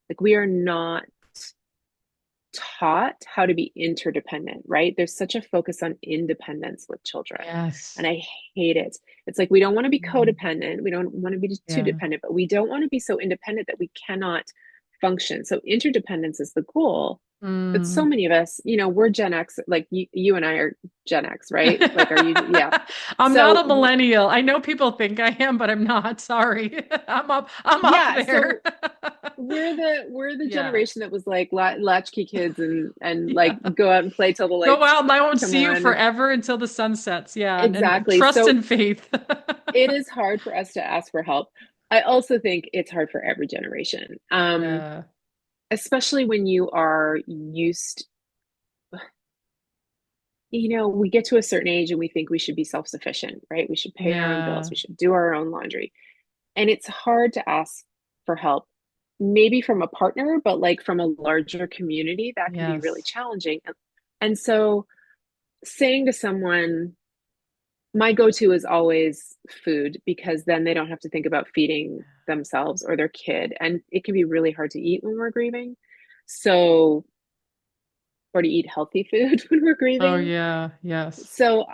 like, we are not taught how to be interdependent, right? There's such a focus on independence with children. And yes, I hate it. It's like we don't want to be mm, codependent. We don't want to be too yeah, dependent, but we don't want to be so independent that we cannot function. So interdependence is the goal. But so Mm. many of us, we're Gen X, like you and I are Gen X, right? Like, are you? Yeah. I'm not So, a millennial. I know people think I am, but I'm not. Sorry. I'm up yeah. there. So we're the Yeah. generation that was like latchkey kids and like Yeah. go out and play till the Go lights out and I won't come see you on. forever until the sun sets. Yeah. And Exactly. trust So and faith. it is hard for us to ask for help. I also think it's hard for every generation, Yeah. especially when you are used. We get to a certain age and we think we should be self-sufficient, right? We should pay our own bills. Yeah. We should do our own laundry. And it's hard to ask for help, maybe from a partner, but like from a larger community, that can be really Yes. challenging. And so saying to someone, my go-to is always food because then they don't have to think about feeding themselves or their kid. And it can be really hard to eat when we're grieving. So, or to eat healthy food when we're Oh, grieving. yeah. Yes. So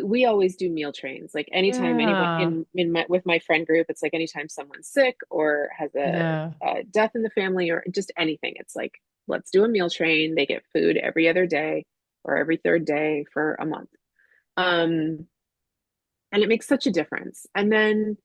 we always do meal trains. Like anytime anyone Yeah. in my with my friend group, it's like anytime someone's sick or has Yeah. a death in the family or just anything, it's like let's do a meal train. They get food every other day or every third day for a month. Um, and it makes such a difference. And then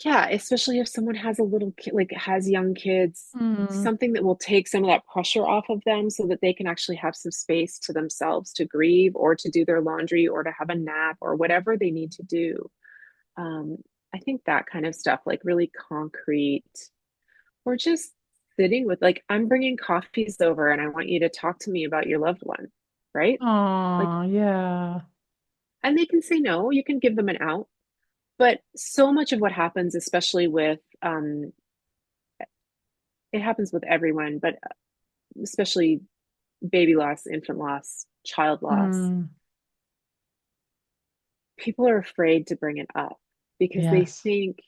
yeah, especially if someone has a little kid, like has young kids, Mm. something that will take some of that pressure off of them so that they can actually have some space to themselves to grieve or to do their laundry or to have a nap or whatever they need to do. Um, I think that kind of stuff, like really concrete, or just sitting with, like, I'm bringing coffees over and I want you to talk to me about your loved one, right? Like, Oh, yeah. and they can say no, you can give them an out. But so much of what happens, especially with it happens with everyone, but especially baby loss, infant loss, child loss, Mm. people are afraid to bring it up because they Yes. think,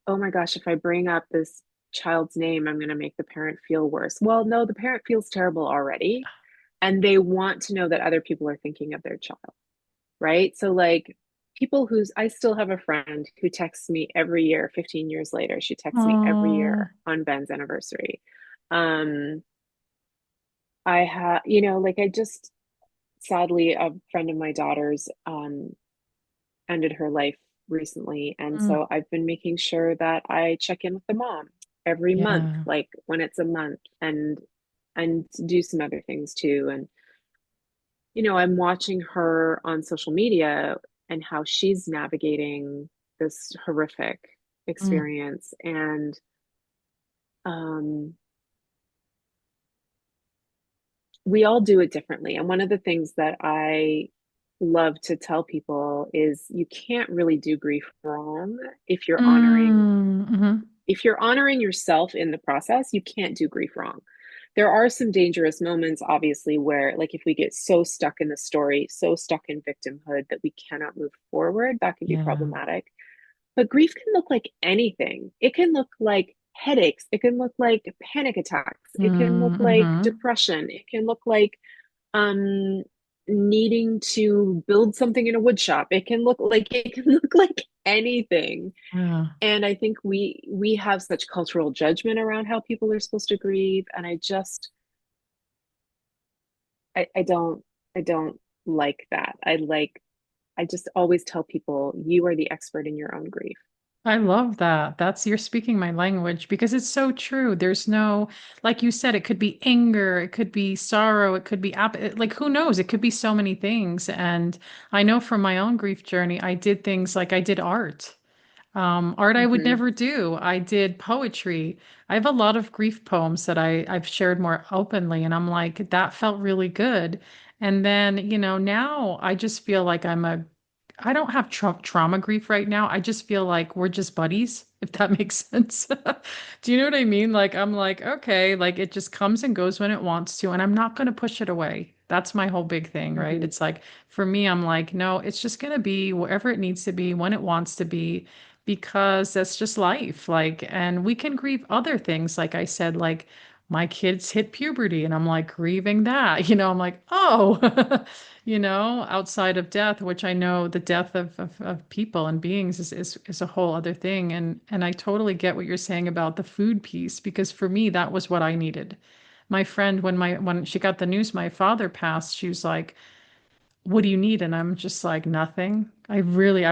oh my gosh, if I bring up this child's name, I'm going to make the parent feel worse. Well, no, the parent feels terrible already. And they want to know that other people are thinking of their child, right? So, like, I still have a friend who texts me every year, 15 years later. She texts me every Oh. year on Ben's anniversary. Um, like I just sadly a friend of my daughter's ended her life recently, and Mm. so I've been making sure that I check in with the mom every month, Yeah. like when it's a month, and do some other things too. And I'm watching her on social media and how she's navigating this horrific Mm. experience, and um we all do it differently. And one of the things that I love to tell people is you can't really do grief wrong if you're honoring Mm. Mhm. if you're honoring yourself in the process, you can't do grief wrong. There are some dangerous moments, obviously, where, like, if we get so stuck in the story, so stuck in victimhood that we cannot move forward, that can be Yeah. problematic. But grief can look like anything. It can look like headaches. It can look like panic attacks. It can look Mm. like Mhm. depression. It can look like um needing to build something in a wood shop. It can look like anything. Yeah. And I think we have such cultural judgment around how people are supposed to grieve. And I don't like that. I just always tell people you are the expert in your own grief. I love that. You're speaking my language because it's so true. There's no, like you said, it could be anger, it could be sorrow, it could be like who knows? It could be so many things. And I know from my own grief journey, I did things like I did art. Art I would Hmm. never do. I did poetry. I have a lot of grief poems that I've shared more openly, and I'm like, that felt really good. And then, now I just feel like I don't have trauma grief right now. I just feel like we're just buddies, if that makes sense. Do you know what I mean? Like, I'm like, okay, like it just comes and goes when it wants to, and I'm not going to push it away. That's my whole big thing, right? Hmm. It's like, for me, I'm like, no, it's just going to be wherever it needs to be, when it wants to be because that's just life. Like, and we can grieve other things. Like I said, like my kids hit puberty and I'm like grieving that, I'm like, oh, outside of death, which I know the death of people and beings is a whole other thing. And I totally get what you're saying about the food piece, because for me, that was what I needed. my friend, when she got the news my father passed, she was like, "What do you need?" And I'm just like, "Nothing." I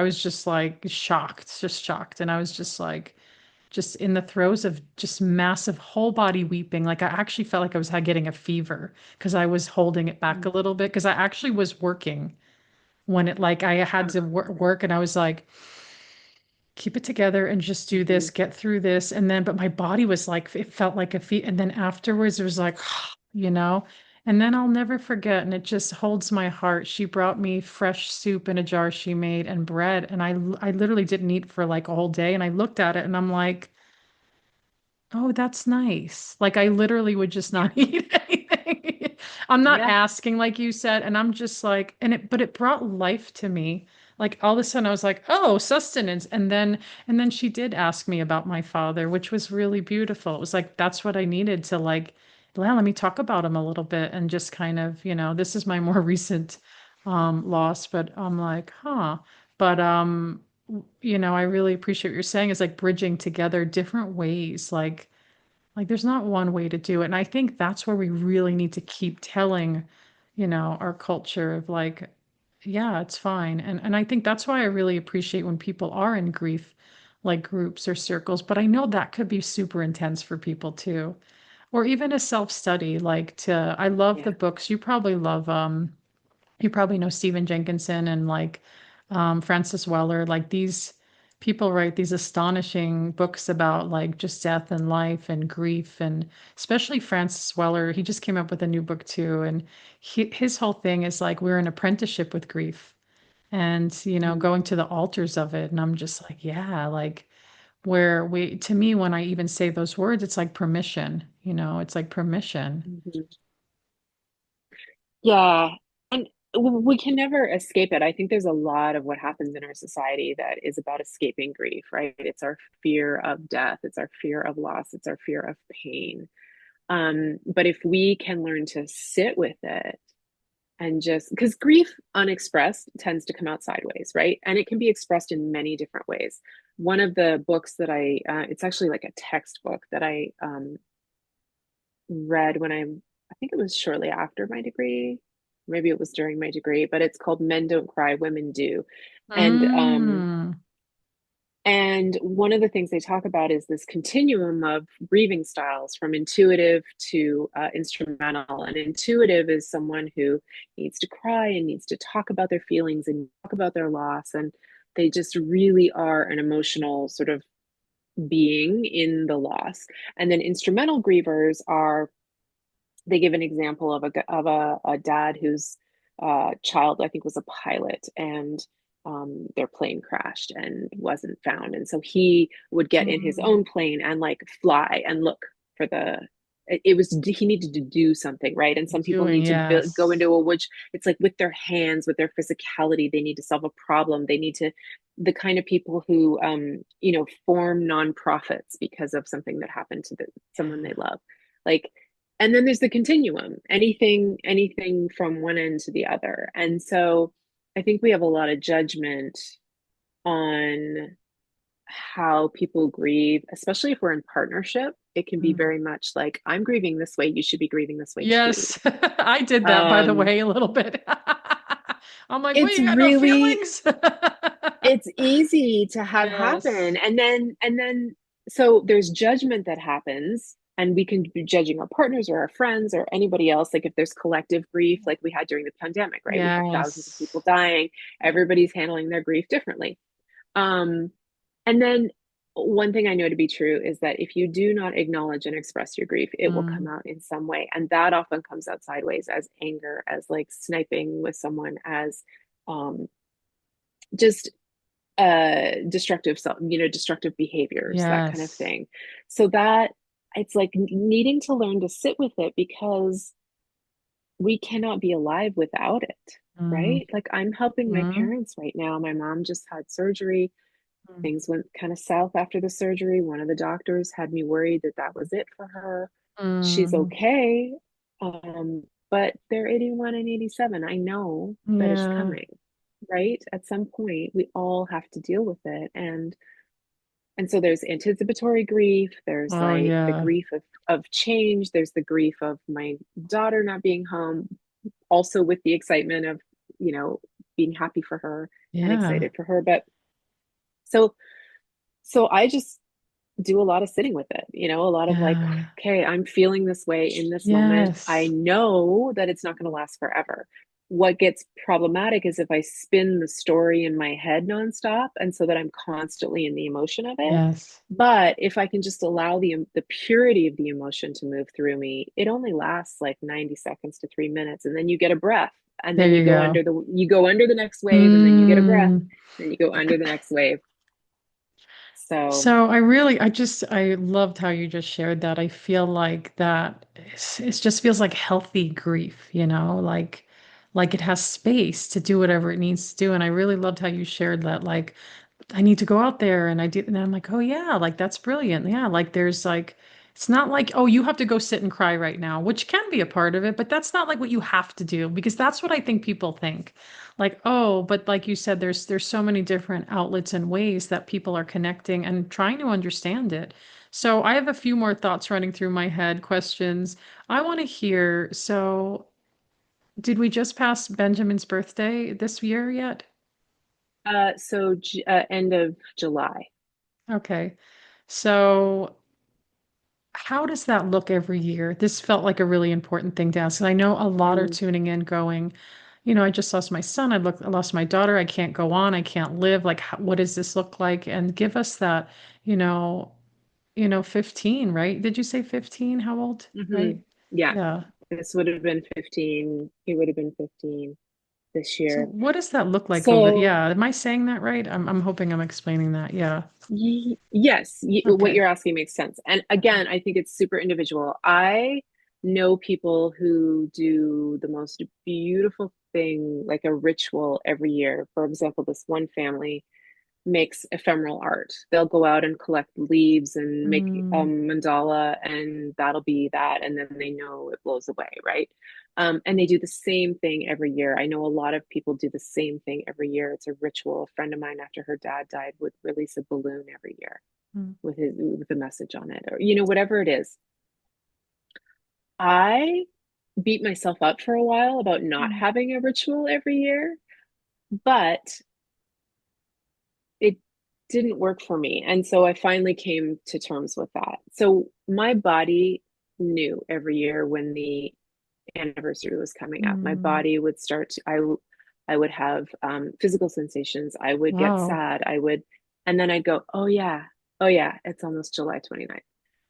was just like shocked, just shocked. And I was just like, just in the throes of just massive whole body weeping. Like I actually felt like I was getting a fever because I was holding it back a little bit because I actually was working when it like I had to work and I was like, keep it together and just do Mhm. this, get through this. And then, but my body was like, it felt like a feat. And then afterwards, it was like, you know, and then I'll never forget. And it just holds my heart. She brought me fresh soup in a jar she made and bread. And I literally didn't eat for like a whole day. And I looked at it and I'm like, oh, that's nice. Like I literally would just not eat anything. I'm not Yeah. asking like you said, and I'm just like, but it brought life to me. Like all of a sudden I was like, oh, sustenance. And then she did ask me about my father, which was really beautiful. It was like that's what I needed to like, well, let me talk about him a little bit and just kind of, this is my more recent loss, but I'm like, huh. But I really appreciate what you're saying is like bridging together different ways. Like there's not one way to do it. And I think that's where we really need to keep telling, our culture of like, yeah, it's fine. And I think that's why I really appreciate when people are in grief, like groups or circles. But I know that could be super intense for people too. Or even a self-study, I love the Yeah. books. You probably know Stephen Jenkinson and like Francis Weller. Like these people write these astonishing books about like just death and life and grief, and especially Francis Weller. He just came up with a new book too, and his whole thing is like we're in apprenticeship with grief, and Mhm. going to the altars of it. And I'm just like, yeah, like where we to me when I even say those words, it's like permission. It's like permission. Mhm. Yeah. And we can never escape it. I think there's a lot of what happens in our society that is about escaping grief, right? It's our fear of death, it's our fear of loss, it's our fear of pain. But if we can learn to sit with it and just because grief unexpressed tends to come out sideways, right? And it can be expressed in many different ways. One of the books that it's actually like a textbook that I read I think it was shortly after my degree, maybe it was during my degree, but it's called Men Don't Cry, Women Do. And Mm, and one of the things they talk about is this continuum of grieving styles from intuitive to instrumental. And intuitive is someone who needs to cry and needs to talk about their feelings and talk about their loss. And they just really are an emotional sort of being in the loss. And then instrumental grievers are they give an example of a dad whose child I think was a pilot and their plane crashed and wasn't found, and so he would get in his mm, own plane and like fly and look for the it was he needed to do something, right? And some people doing, need to go yes. into a woods. It's like with their hands, with their physicality, they need to solve a problem. They need to the kind of people who form nonprofits because of something that happened to someone they love, like. And then there's the continuum, anything from one end to the other. And so I think we have a lot of judgment on how people grieve, especially if we're in partnership. It can be Mm. very much like, I'm grieving this way, you should be grieving this way too. Yes, I did that by the um way a little bit. I'm like, well, it's you got no really feelings. it's easy to have happen, Yes. and then so there's judgment that happens, and we can be judging our partners or our friends or anybody else, like if there's collective grief like we had during the pandemic, right? We had thousands of people Yes. dying. Everybody's handling their grief differently. um and then one thing I know to be true is that if you do not acknowledge and express your grief, it will come Mm, out in some way, and that often comes out sideways as anger, as like sniping with someone, as um just destructive self, destructive behaviors, that kind of yes. thing. So that it's like needing to learn to sit with it because we cannot be alive without it, Mm, right? Like I'm helping my mm, parents right now. My mom just had surgery. mm, Things went kind of south after the surgery. One of the doctors had me worried that that was it for her. She's mm. okay. But they're 81 and 87. I know that it's Yeah. coming, right? At some point, we all have to deal with it. And And so there's anticipatory grief, there's Oh, like the yeah. grief of change, there's the grief of my daughter not being home, also with the excitement of, you know, being happy for her and Yeah. excited for her. But so so I just do a lot of sitting with it, you know, a lot of like, Yeah. okay, I'm feeling this way in this moment. I Yes. know that it's not going to last forever. What gets problematic is if I spin the story in my head nonstop, and so that I'm constantly in the emotion of it. Yes. But if I can just allow the purity of the emotion to move through me, it only lasts like 90 seconds to 3 minutes, and then you get a breath, and There then you go. you go under the next wave, and then you get a breath, Mm. then you go under the next wave. So, So I loved how you just shared that. I feel like that it just feels like healthy grief, like it has space to do whatever it needs to do. And I really loved how you shared that, like, I need to go out there and I did, and I'm like, oh yeah, like that's brilliant. Yeah, like there's like it's not like, oh, you have to go sit and cry right now, which can be a part of it, but that's not like what you have to do because that's what I think people think. Like, oh, but like you said, there's so many different outlets and ways that people are connecting and trying to understand it. So I have a few more thoughts running through my head, questions I want to hear. So did we just pass Benjamin's birthday this year yet? end of July. Okay. So how does that look every year? This felt like a really important thing to ask. And I know a lot are Mm, tuning in going, I just lost my son. I lost my daughter. I can't go on. I can't live. Like, what does this look like? And give us that, you know, 15, right? Did you say 15? How old? hmm. Right? Yeah, Yeah. this would have been 15. He would have been 15 this So year. what does that look like over? So, Yeah. Am I saying that right? I'm hoping I'm explaining that. Yeah. yes, what Okay. you're asking makes sense. And Okay. again, I think it's super individual. I know people who do the most beautiful thing, like a ritual every year. For example, this one family makes ephemeral art. They'll go out and collect leaves and make a Mm, mandala, and that'll be that. And then they know it blows away, right? And they do the same thing every year. I know a lot of people do the same thing every year. It's a ritual. A friend of mine, after her dad died, would release a balloon every year mm, with a message on it, or whatever it is. I beat myself up for a while about not mm, having a ritual every year, but it didn't work for me. And so I finally came to terms with that. So my body knew every year when the anniversary was coming up. My mm. body would I would have physical sensations. I would get Wow. sad. And then I'd go, oh yeah, it's almost July 29th.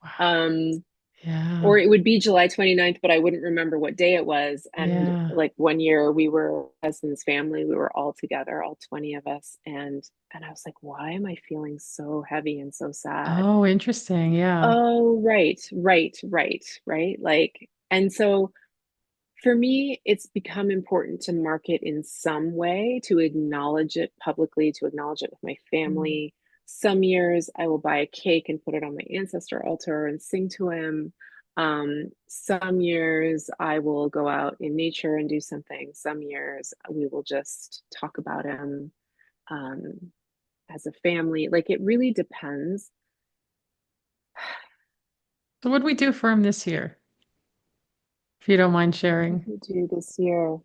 Wow. Um, Yeah. or it would be July 29th, but I wouldn't remember what day it was. And Yeah. like one year we were husband's family, we were all together, all 20 of us. And I was like, why am I feeling so heavy and so sad? Oh, interesting. Yeah. Oh, right. Like, and so for me, it's become important to mark it in some way, to acknowledge it publicly, to acknowledge it with my Mm. family. Some years I will buy a cake and put it on my ancestor altar and sing to him. Some years I will go out in nature and do something. Some years we will just talk about him um, as a family. Like it really depends. So what do we do for him this year, if you don't mind What did sharing? we do this year?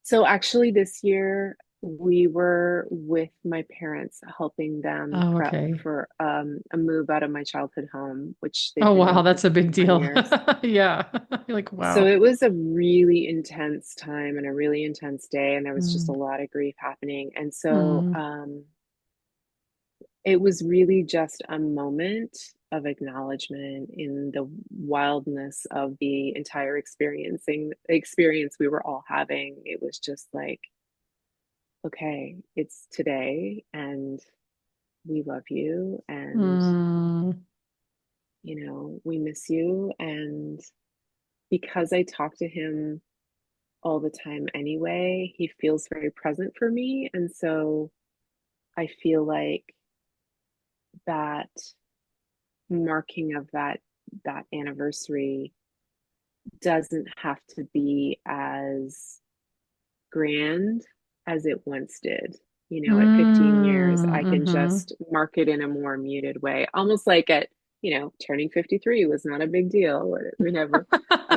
So actually, this year we were with my parents, helping them Oh, prep okay. for a move out of my childhood home, which they've Oh, been wow, in for that's a big 21 deal. years. Yeah. You're like, So wow. it was a really intense time and a really intense day, and there was just a Mm, lot of grief happening. And so mm, it was really just a moment of acknowledgement in the wildness of the entire experience we were all having. It was just like, okay, it's today and we love you and, mm. we miss you. And because I talk to him all the time anyway, he feels very present for me. And so I feel like that marking of that anniversary doesn't have to be as grand as it once did. at 15 years, I can Mm-hmm. just mark it in a more muted way, almost like turning 53 was not a big deal. Whenever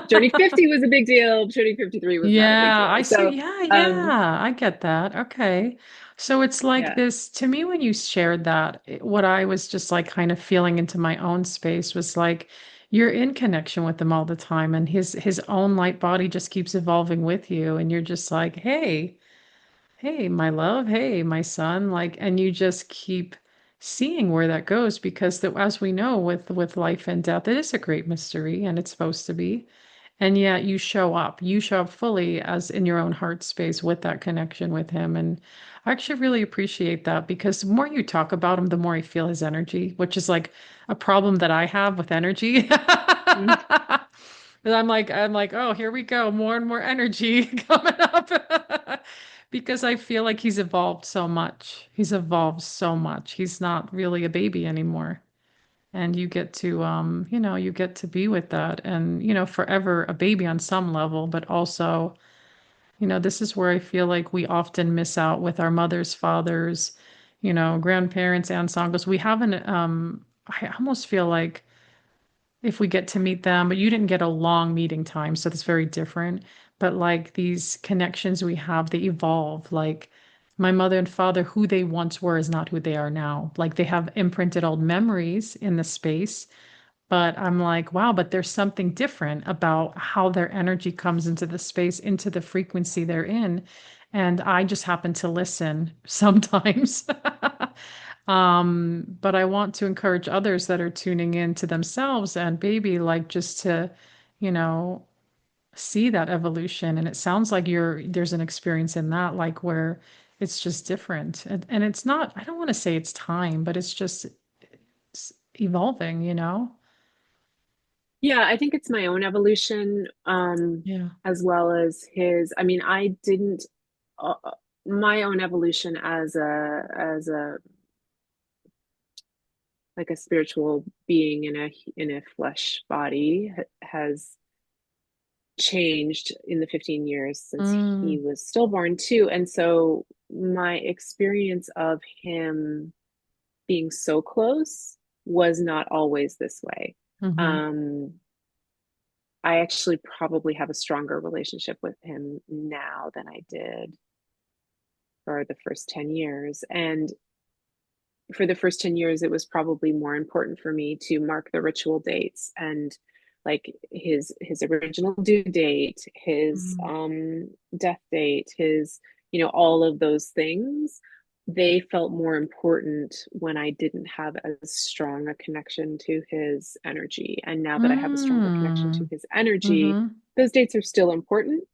turning 50 was a big deal, turning 53 was not a big Yeah, deal. I So, see. Yeah, um, yeah, I get that. Okay. So it's like yeah. this, to me, when you shared that, what I was just like kind of feeling into my own space was like you're in connection with him all the time, and his own light body just keeps evolving with you, and you're just like, hey, my love, hey, my son, like, and you just keep seeing where that goes because as we know with life and death, it is a great mystery, and it's supposed to be. And yet you show up fully as in your own heart space with that connection with him. And I actually really appreciate that because the more you talk about him, the more I feel his energy, which is like a problem that I have with energy. Mm. And I'm like, oh, here we go, more and more energy coming up. Because I feel like he's evolved so much. He's evolved so much. He's not really a baby anymore. And you get to you get to be with that and forever a baby on some level, but also this is where I feel like we often miss out with our mothers, fathers, grandparents, aunts, uncles. We haven't I almost feel like if we get to meet them, but you didn't get a long meeting time, so that's very different. But like these connections we have, they evolve. Like my mother and father, who they once were is not who they are now. Like they have imprinted old memories in the space, but I'm like, wow, but there's something different about how their energy comes into the space, into the frequency they're in. And I just happen to listen sometimes. But I want to encourage others that are tuning in to themselves and baby, like just to, you know, see that evolution. And it sounds like there's an experience in that, like where it's just different. And it's not, I don't want to say it's time, but it's evolving, you know? Yeah, I think it's my own evolution, Yeah. as well as his. I mean, I didn't my own evolution as a like a spiritual being in a flesh body has changed in the 15 years since he Mm, was stillborn too. And so my experience of him being so close was not always this way. mm-hmm. Um, I actually probably have a stronger relationship with him now than I did for the first 10 years. And for the first 10 years, it was probably more important for me to mark the ritual dates and like his original due date, his Mm. death date, his, all of those things. They felt more important when I didn't have as strong a connection to his energy. And now that I have a stronger connection to Mm, his energy, mm-hmm. those dates are still important,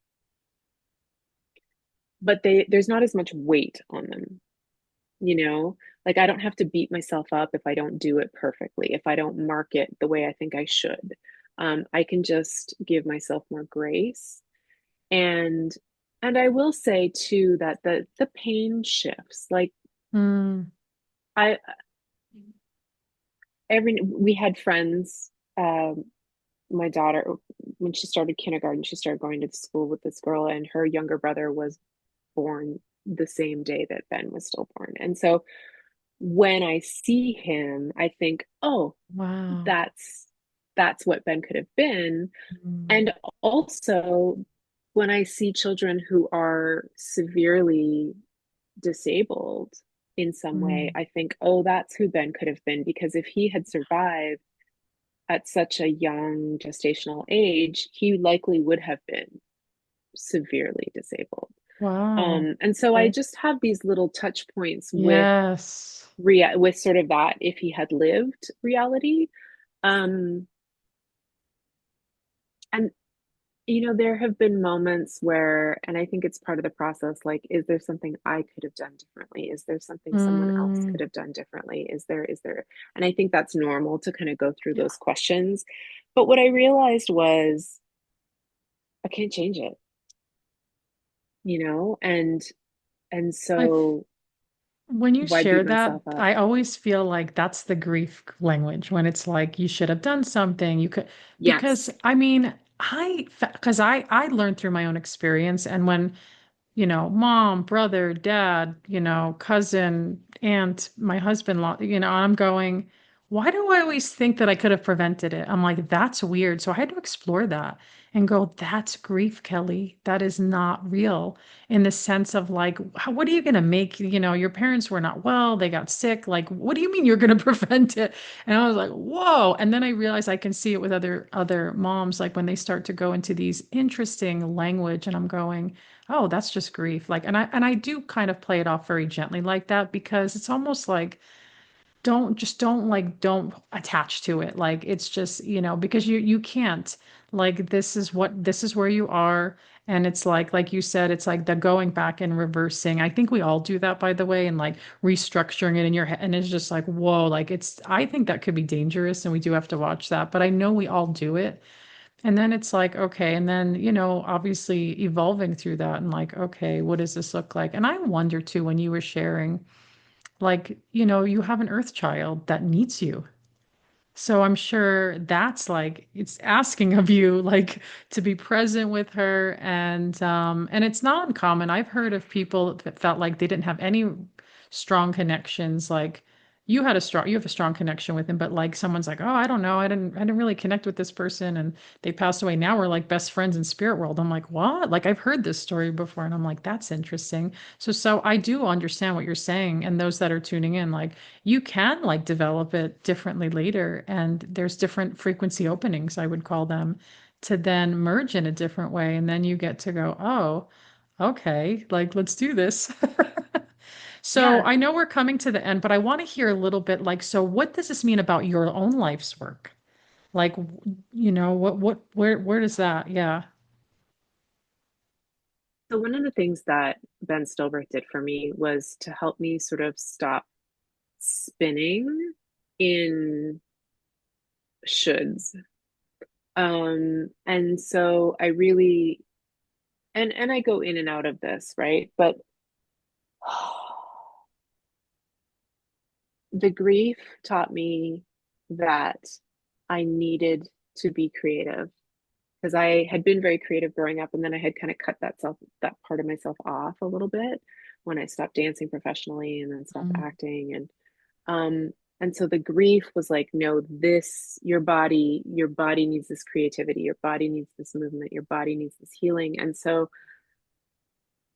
but there's not as much weight on them, you know like I don't have to beat myself up if I don't do it perfectly, if I don't mark it the way I think I should. I can just give myself more grace. And I will say too that the pain shifts. Like Mm, I every we had friends. My daughter, when she started kindergarten, she started going to school with this girl, and her younger brother was born the same day that Ben was stillborn. And so when I see him, I think, oh, wow. that's what Ben could have been. Mm, And also when I see children who are severely disabled in some way, mm, I think, oh, that's who Ben could have been. Because if he had survived at such a young gestational age, he likely would have been severely disabled. wow. And so I Okay. just have these little touch points with Yes. with sort of that if he had lived reality. Um, and there have been moments where, and I think it's part of the process, like, is there something I could have done differently? Is there something someone else Mm, could have done differently? Is there, and I think that's normal to kind of go through yeah. those questions. But what I realized was I can't change it, and I so When you why share beat that, myself up? I always feel like that's the grief language when it's like you should have done something. You could, Yes. because I mean, because I learned through my own experience, and when mom, brother, dad, cousin, aunt, my husband, I'm going, why do I always think that I could have prevented it? I'm like, that's weird. So I had to explore that and go, that's grief, Kelly. That is not real in the sense of like, what are you going to make? Your parents were not well, they got sick. Like, what do you mean you're going to prevent it? And I was like, whoa. And then I realized I can see it with other moms, like when they start to go into these interesting language, and I'm going, oh, that's just grief. Like, and I do kind of play it off very gently like that because it's almost like don't attach to it. Like it's just, because you can't. Like this is where you are. And it's like you said, it's like the going back and reversing. I think we all do that, by the way, and like restructuring it in your head. And it's just like, whoa, like I think that could be dangerous and we do have to watch that. But I know we all do it. And then it's like, okay, and then, obviously evolving through that and like, okay, what does this look like? And I wonder too, when you were sharing, like, you have an earth child that needs you. So I'm sure that's like it's asking of you like to be present with her and it's not uncommon. I've heard of people that felt like they didn't have any strong connections like you have a strong connection with him, but like someone's like, "Oh, I don't know. I didn't really connect with this person and they passed away. Now we're like best friends in spirit world." I'm like, "What?" Like I've heard this story before and I'm like, "That's interesting." So I do understand what you're saying and those that are tuning in like you can like develop it differently later and there's different frequency openings I would call them to then merge in a different way and then you get to go, oh, okay, like let's do this. So Yeah. I know we're coming to the end, but I want to hear a little bit like, so what does this mean about your own life's work? Like, where does that? Yeah. So one of the things that Ben Stillbirth did for me was to help me sort of stop spinning in shoulds. And so I really and I go in and out of this, right? But the grief taught me that I needed to be creative because I had been very creative growing up and then I had kind of cut that part of myself off a little bit when I stopped dancing professionally and then stopped Mm, acting um and so the grief was like, no, this your body needs this creativity, your body needs this movement, your body needs this healing. And so,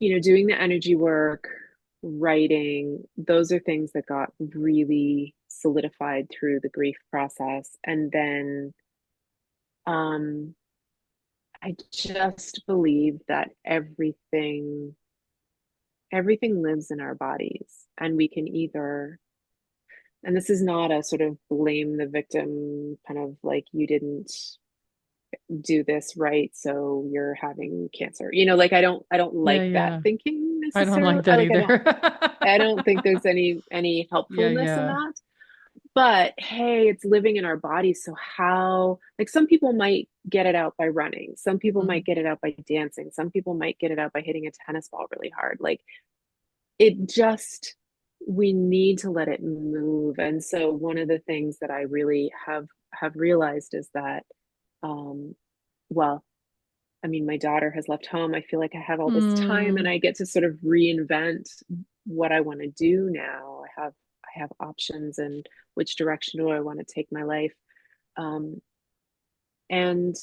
doing the energy work, writing, those are things that got really solidified through the grief process. And then um I just believe that everything lives in our bodies and we can either, and this is not a sort of blame the victim kind of like you didn't do this right so you're having cancer, like I don't yeah, like that yeah. thinking I don't necessarily. like that either. I don't think there's any Yeah, helpfulness in yeah. that. But hey, it's living in our bodies. So how, like some people might get it out by running. Some people might Mm, get it out by dancing. Some people might get it out by hitting a tennis ball really hard. Like it just, we need to let it move. And so one of the things that I really have realized is that, um, well, I mean, my daughter has left home. I feel like I have all this time and mm, I get to sort of reinvent what I want to do now. I have options and which direction do I want to take my life. Um, and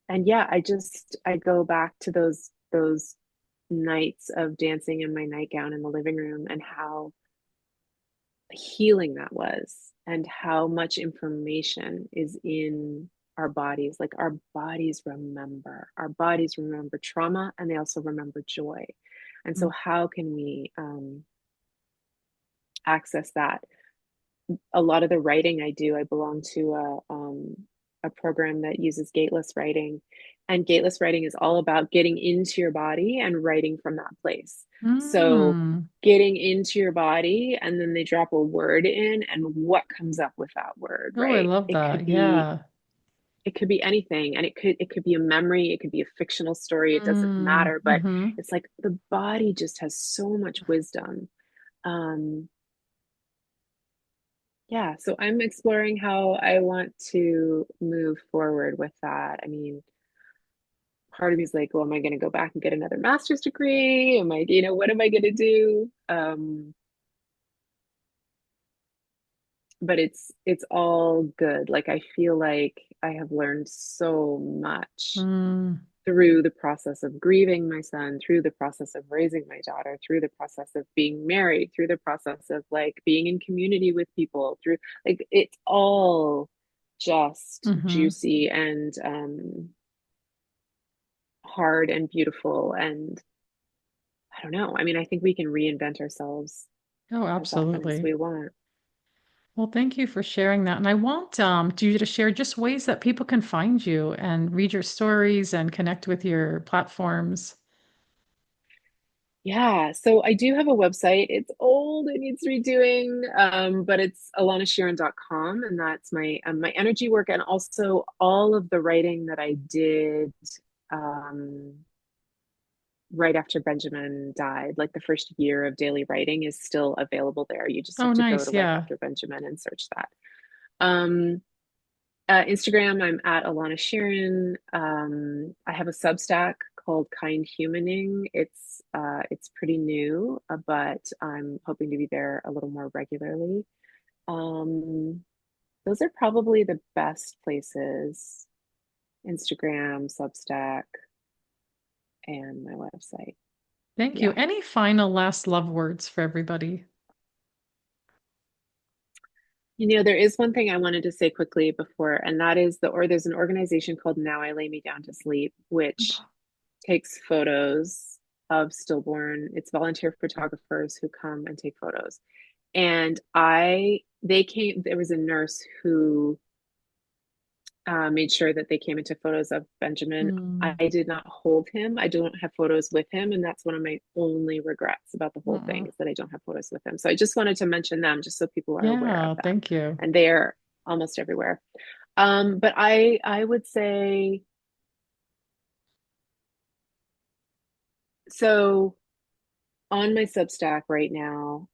and yeah, I go back to those nights of dancing in my nightgown in the living room and how healing that was and how much information is in our bodies. Like our bodies remember trauma and they also remember joy. And so mm, how can we access that? A lot of the writing I do, I belong to a program that uses gateless writing, and gateless writing is all about getting into your body and writing from that place. So mm. getting into your body, and then they drop a word in, and what comes up with that word, Oh, I right? love It could that. be Yeah. it could be anything, and it could be a memory, it could be a fictional story, it doesn't Mm, matter, but mm-hmm. it's like the body just has so much wisdom. um Yeah, so I'm exploring how I want to move forward with that. I mean, part of me is like, well, am I going to go back and get another master's degree? Am I, what am I going to do? But it's all good. Like I feel like I have learned so much Mm, through the process of grieving my son, through the process of raising my daughter, through the process of being married, through the process of like being in community with people, through like it's all just hmm. juicy and hard and beautiful. And I don't know. I mean, I think we can reinvent ourselves Oh, as often as absolutely. we want. Well, thank you for sharing that. And I want you to share just ways that people can find you and read your stories and connect with your platforms. Yeah, so I do have a website. It's old, it needs redoing, but it's alanasheeren.com, and that's my energy work and also all of the writing that I did um, right after Benjamin died. Like the first year of daily writing is still available there. You just Oh, have to go to nice. Life Yeah. After Benjamin and search that. Um, Instagram, I'm at Alana Sheeren. I have a Substack called Kind Humaning. It's pretty new, but I'm hoping to be there a little more regularly. Um, those are probably the best places. Instagram, Substack, and my website. Thank you. Yeah. Any final last love words for everybody? There is one thing I wanted to say quickly before, and that is there's an organization called Now I Lay Me Down to Sleep, which takes photos of stillborn. It's volunteer photographers who come and take photos. And there was a nurse who made sure that they came into photos of Benjamin. Mm. I did not hold him. I don't have photos with him. And that's one of my only regrets about the whole thing Aw. is that I don't have photos with him. So I just wanted to mention them just so people are aware of Yeah, that. thank you. And they're almost everywhere. But I would say so on my Substack right now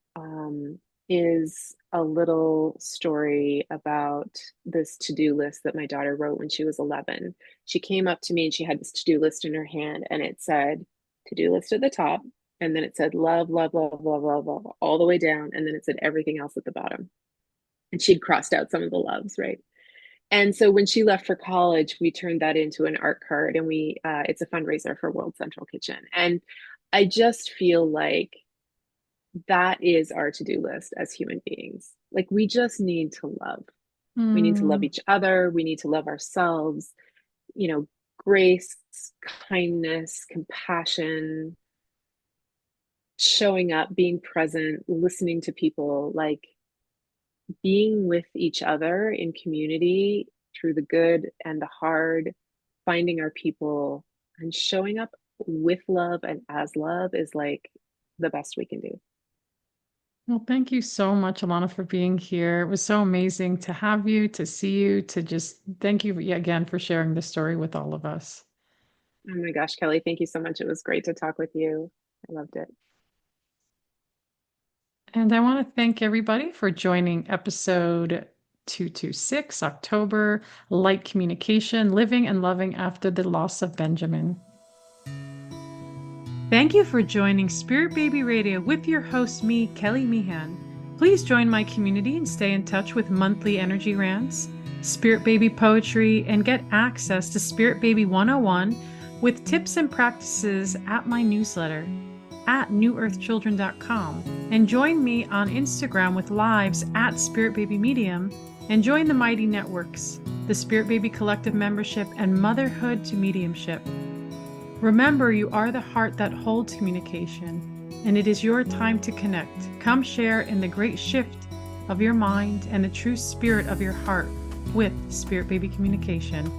is a little story about this to-do list that my daughter wrote when she was 11. She came up to me and she had this to-do list in her hand, and it said to-do list at the top, and then it said love, love, love, love, love, love, all the way down, and then it said everything else at the bottom. And she'd crossed out some of the loves, right? And so when she left for college, we turned that into an art card, and it's a fundraiser for World Central Kitchen. And I just feel like that is our to-do list as human beings. Like we just need to love. We need to love Mm. each other. We need to love ourselves. You know, grace, kindness, compassion, showing up, being present, listening to people, like being with each other in community through the good and the hard, finding our people and showing up with love and as love is like the best we can do. Well, thank you so much, Alana, for being here. It was so amazing to have you, to see you, to just thank you again for sharing this story with all of us. Oh my gosh, Kelly, thank you so much. It was great to talk with you. I loved it. And I want to thank everybody for joining episode 226, October, Light Communication, Living and Loving After the Loss of Benjamin. Thank you for joining Spirit Baby Radio with your host, me, Kelly Meehan. Please join my community and stay in touch with monthly energy rants, Spirit Baby poetry, and get access to Spirit Baby 101 with tips and practices at my newsletter at newearthchildren.com. And join me on Instagram with lives at Spirit Baby Medium, and join the Mighty Networks, the Spirit Baby Collective membership, and Motherhood to Mediumship. Remember, you are the heart that holds communication, and it is your time to connect. Come share in the great shift of your mind and the true spirit of your heart with Spirit Baby Communication.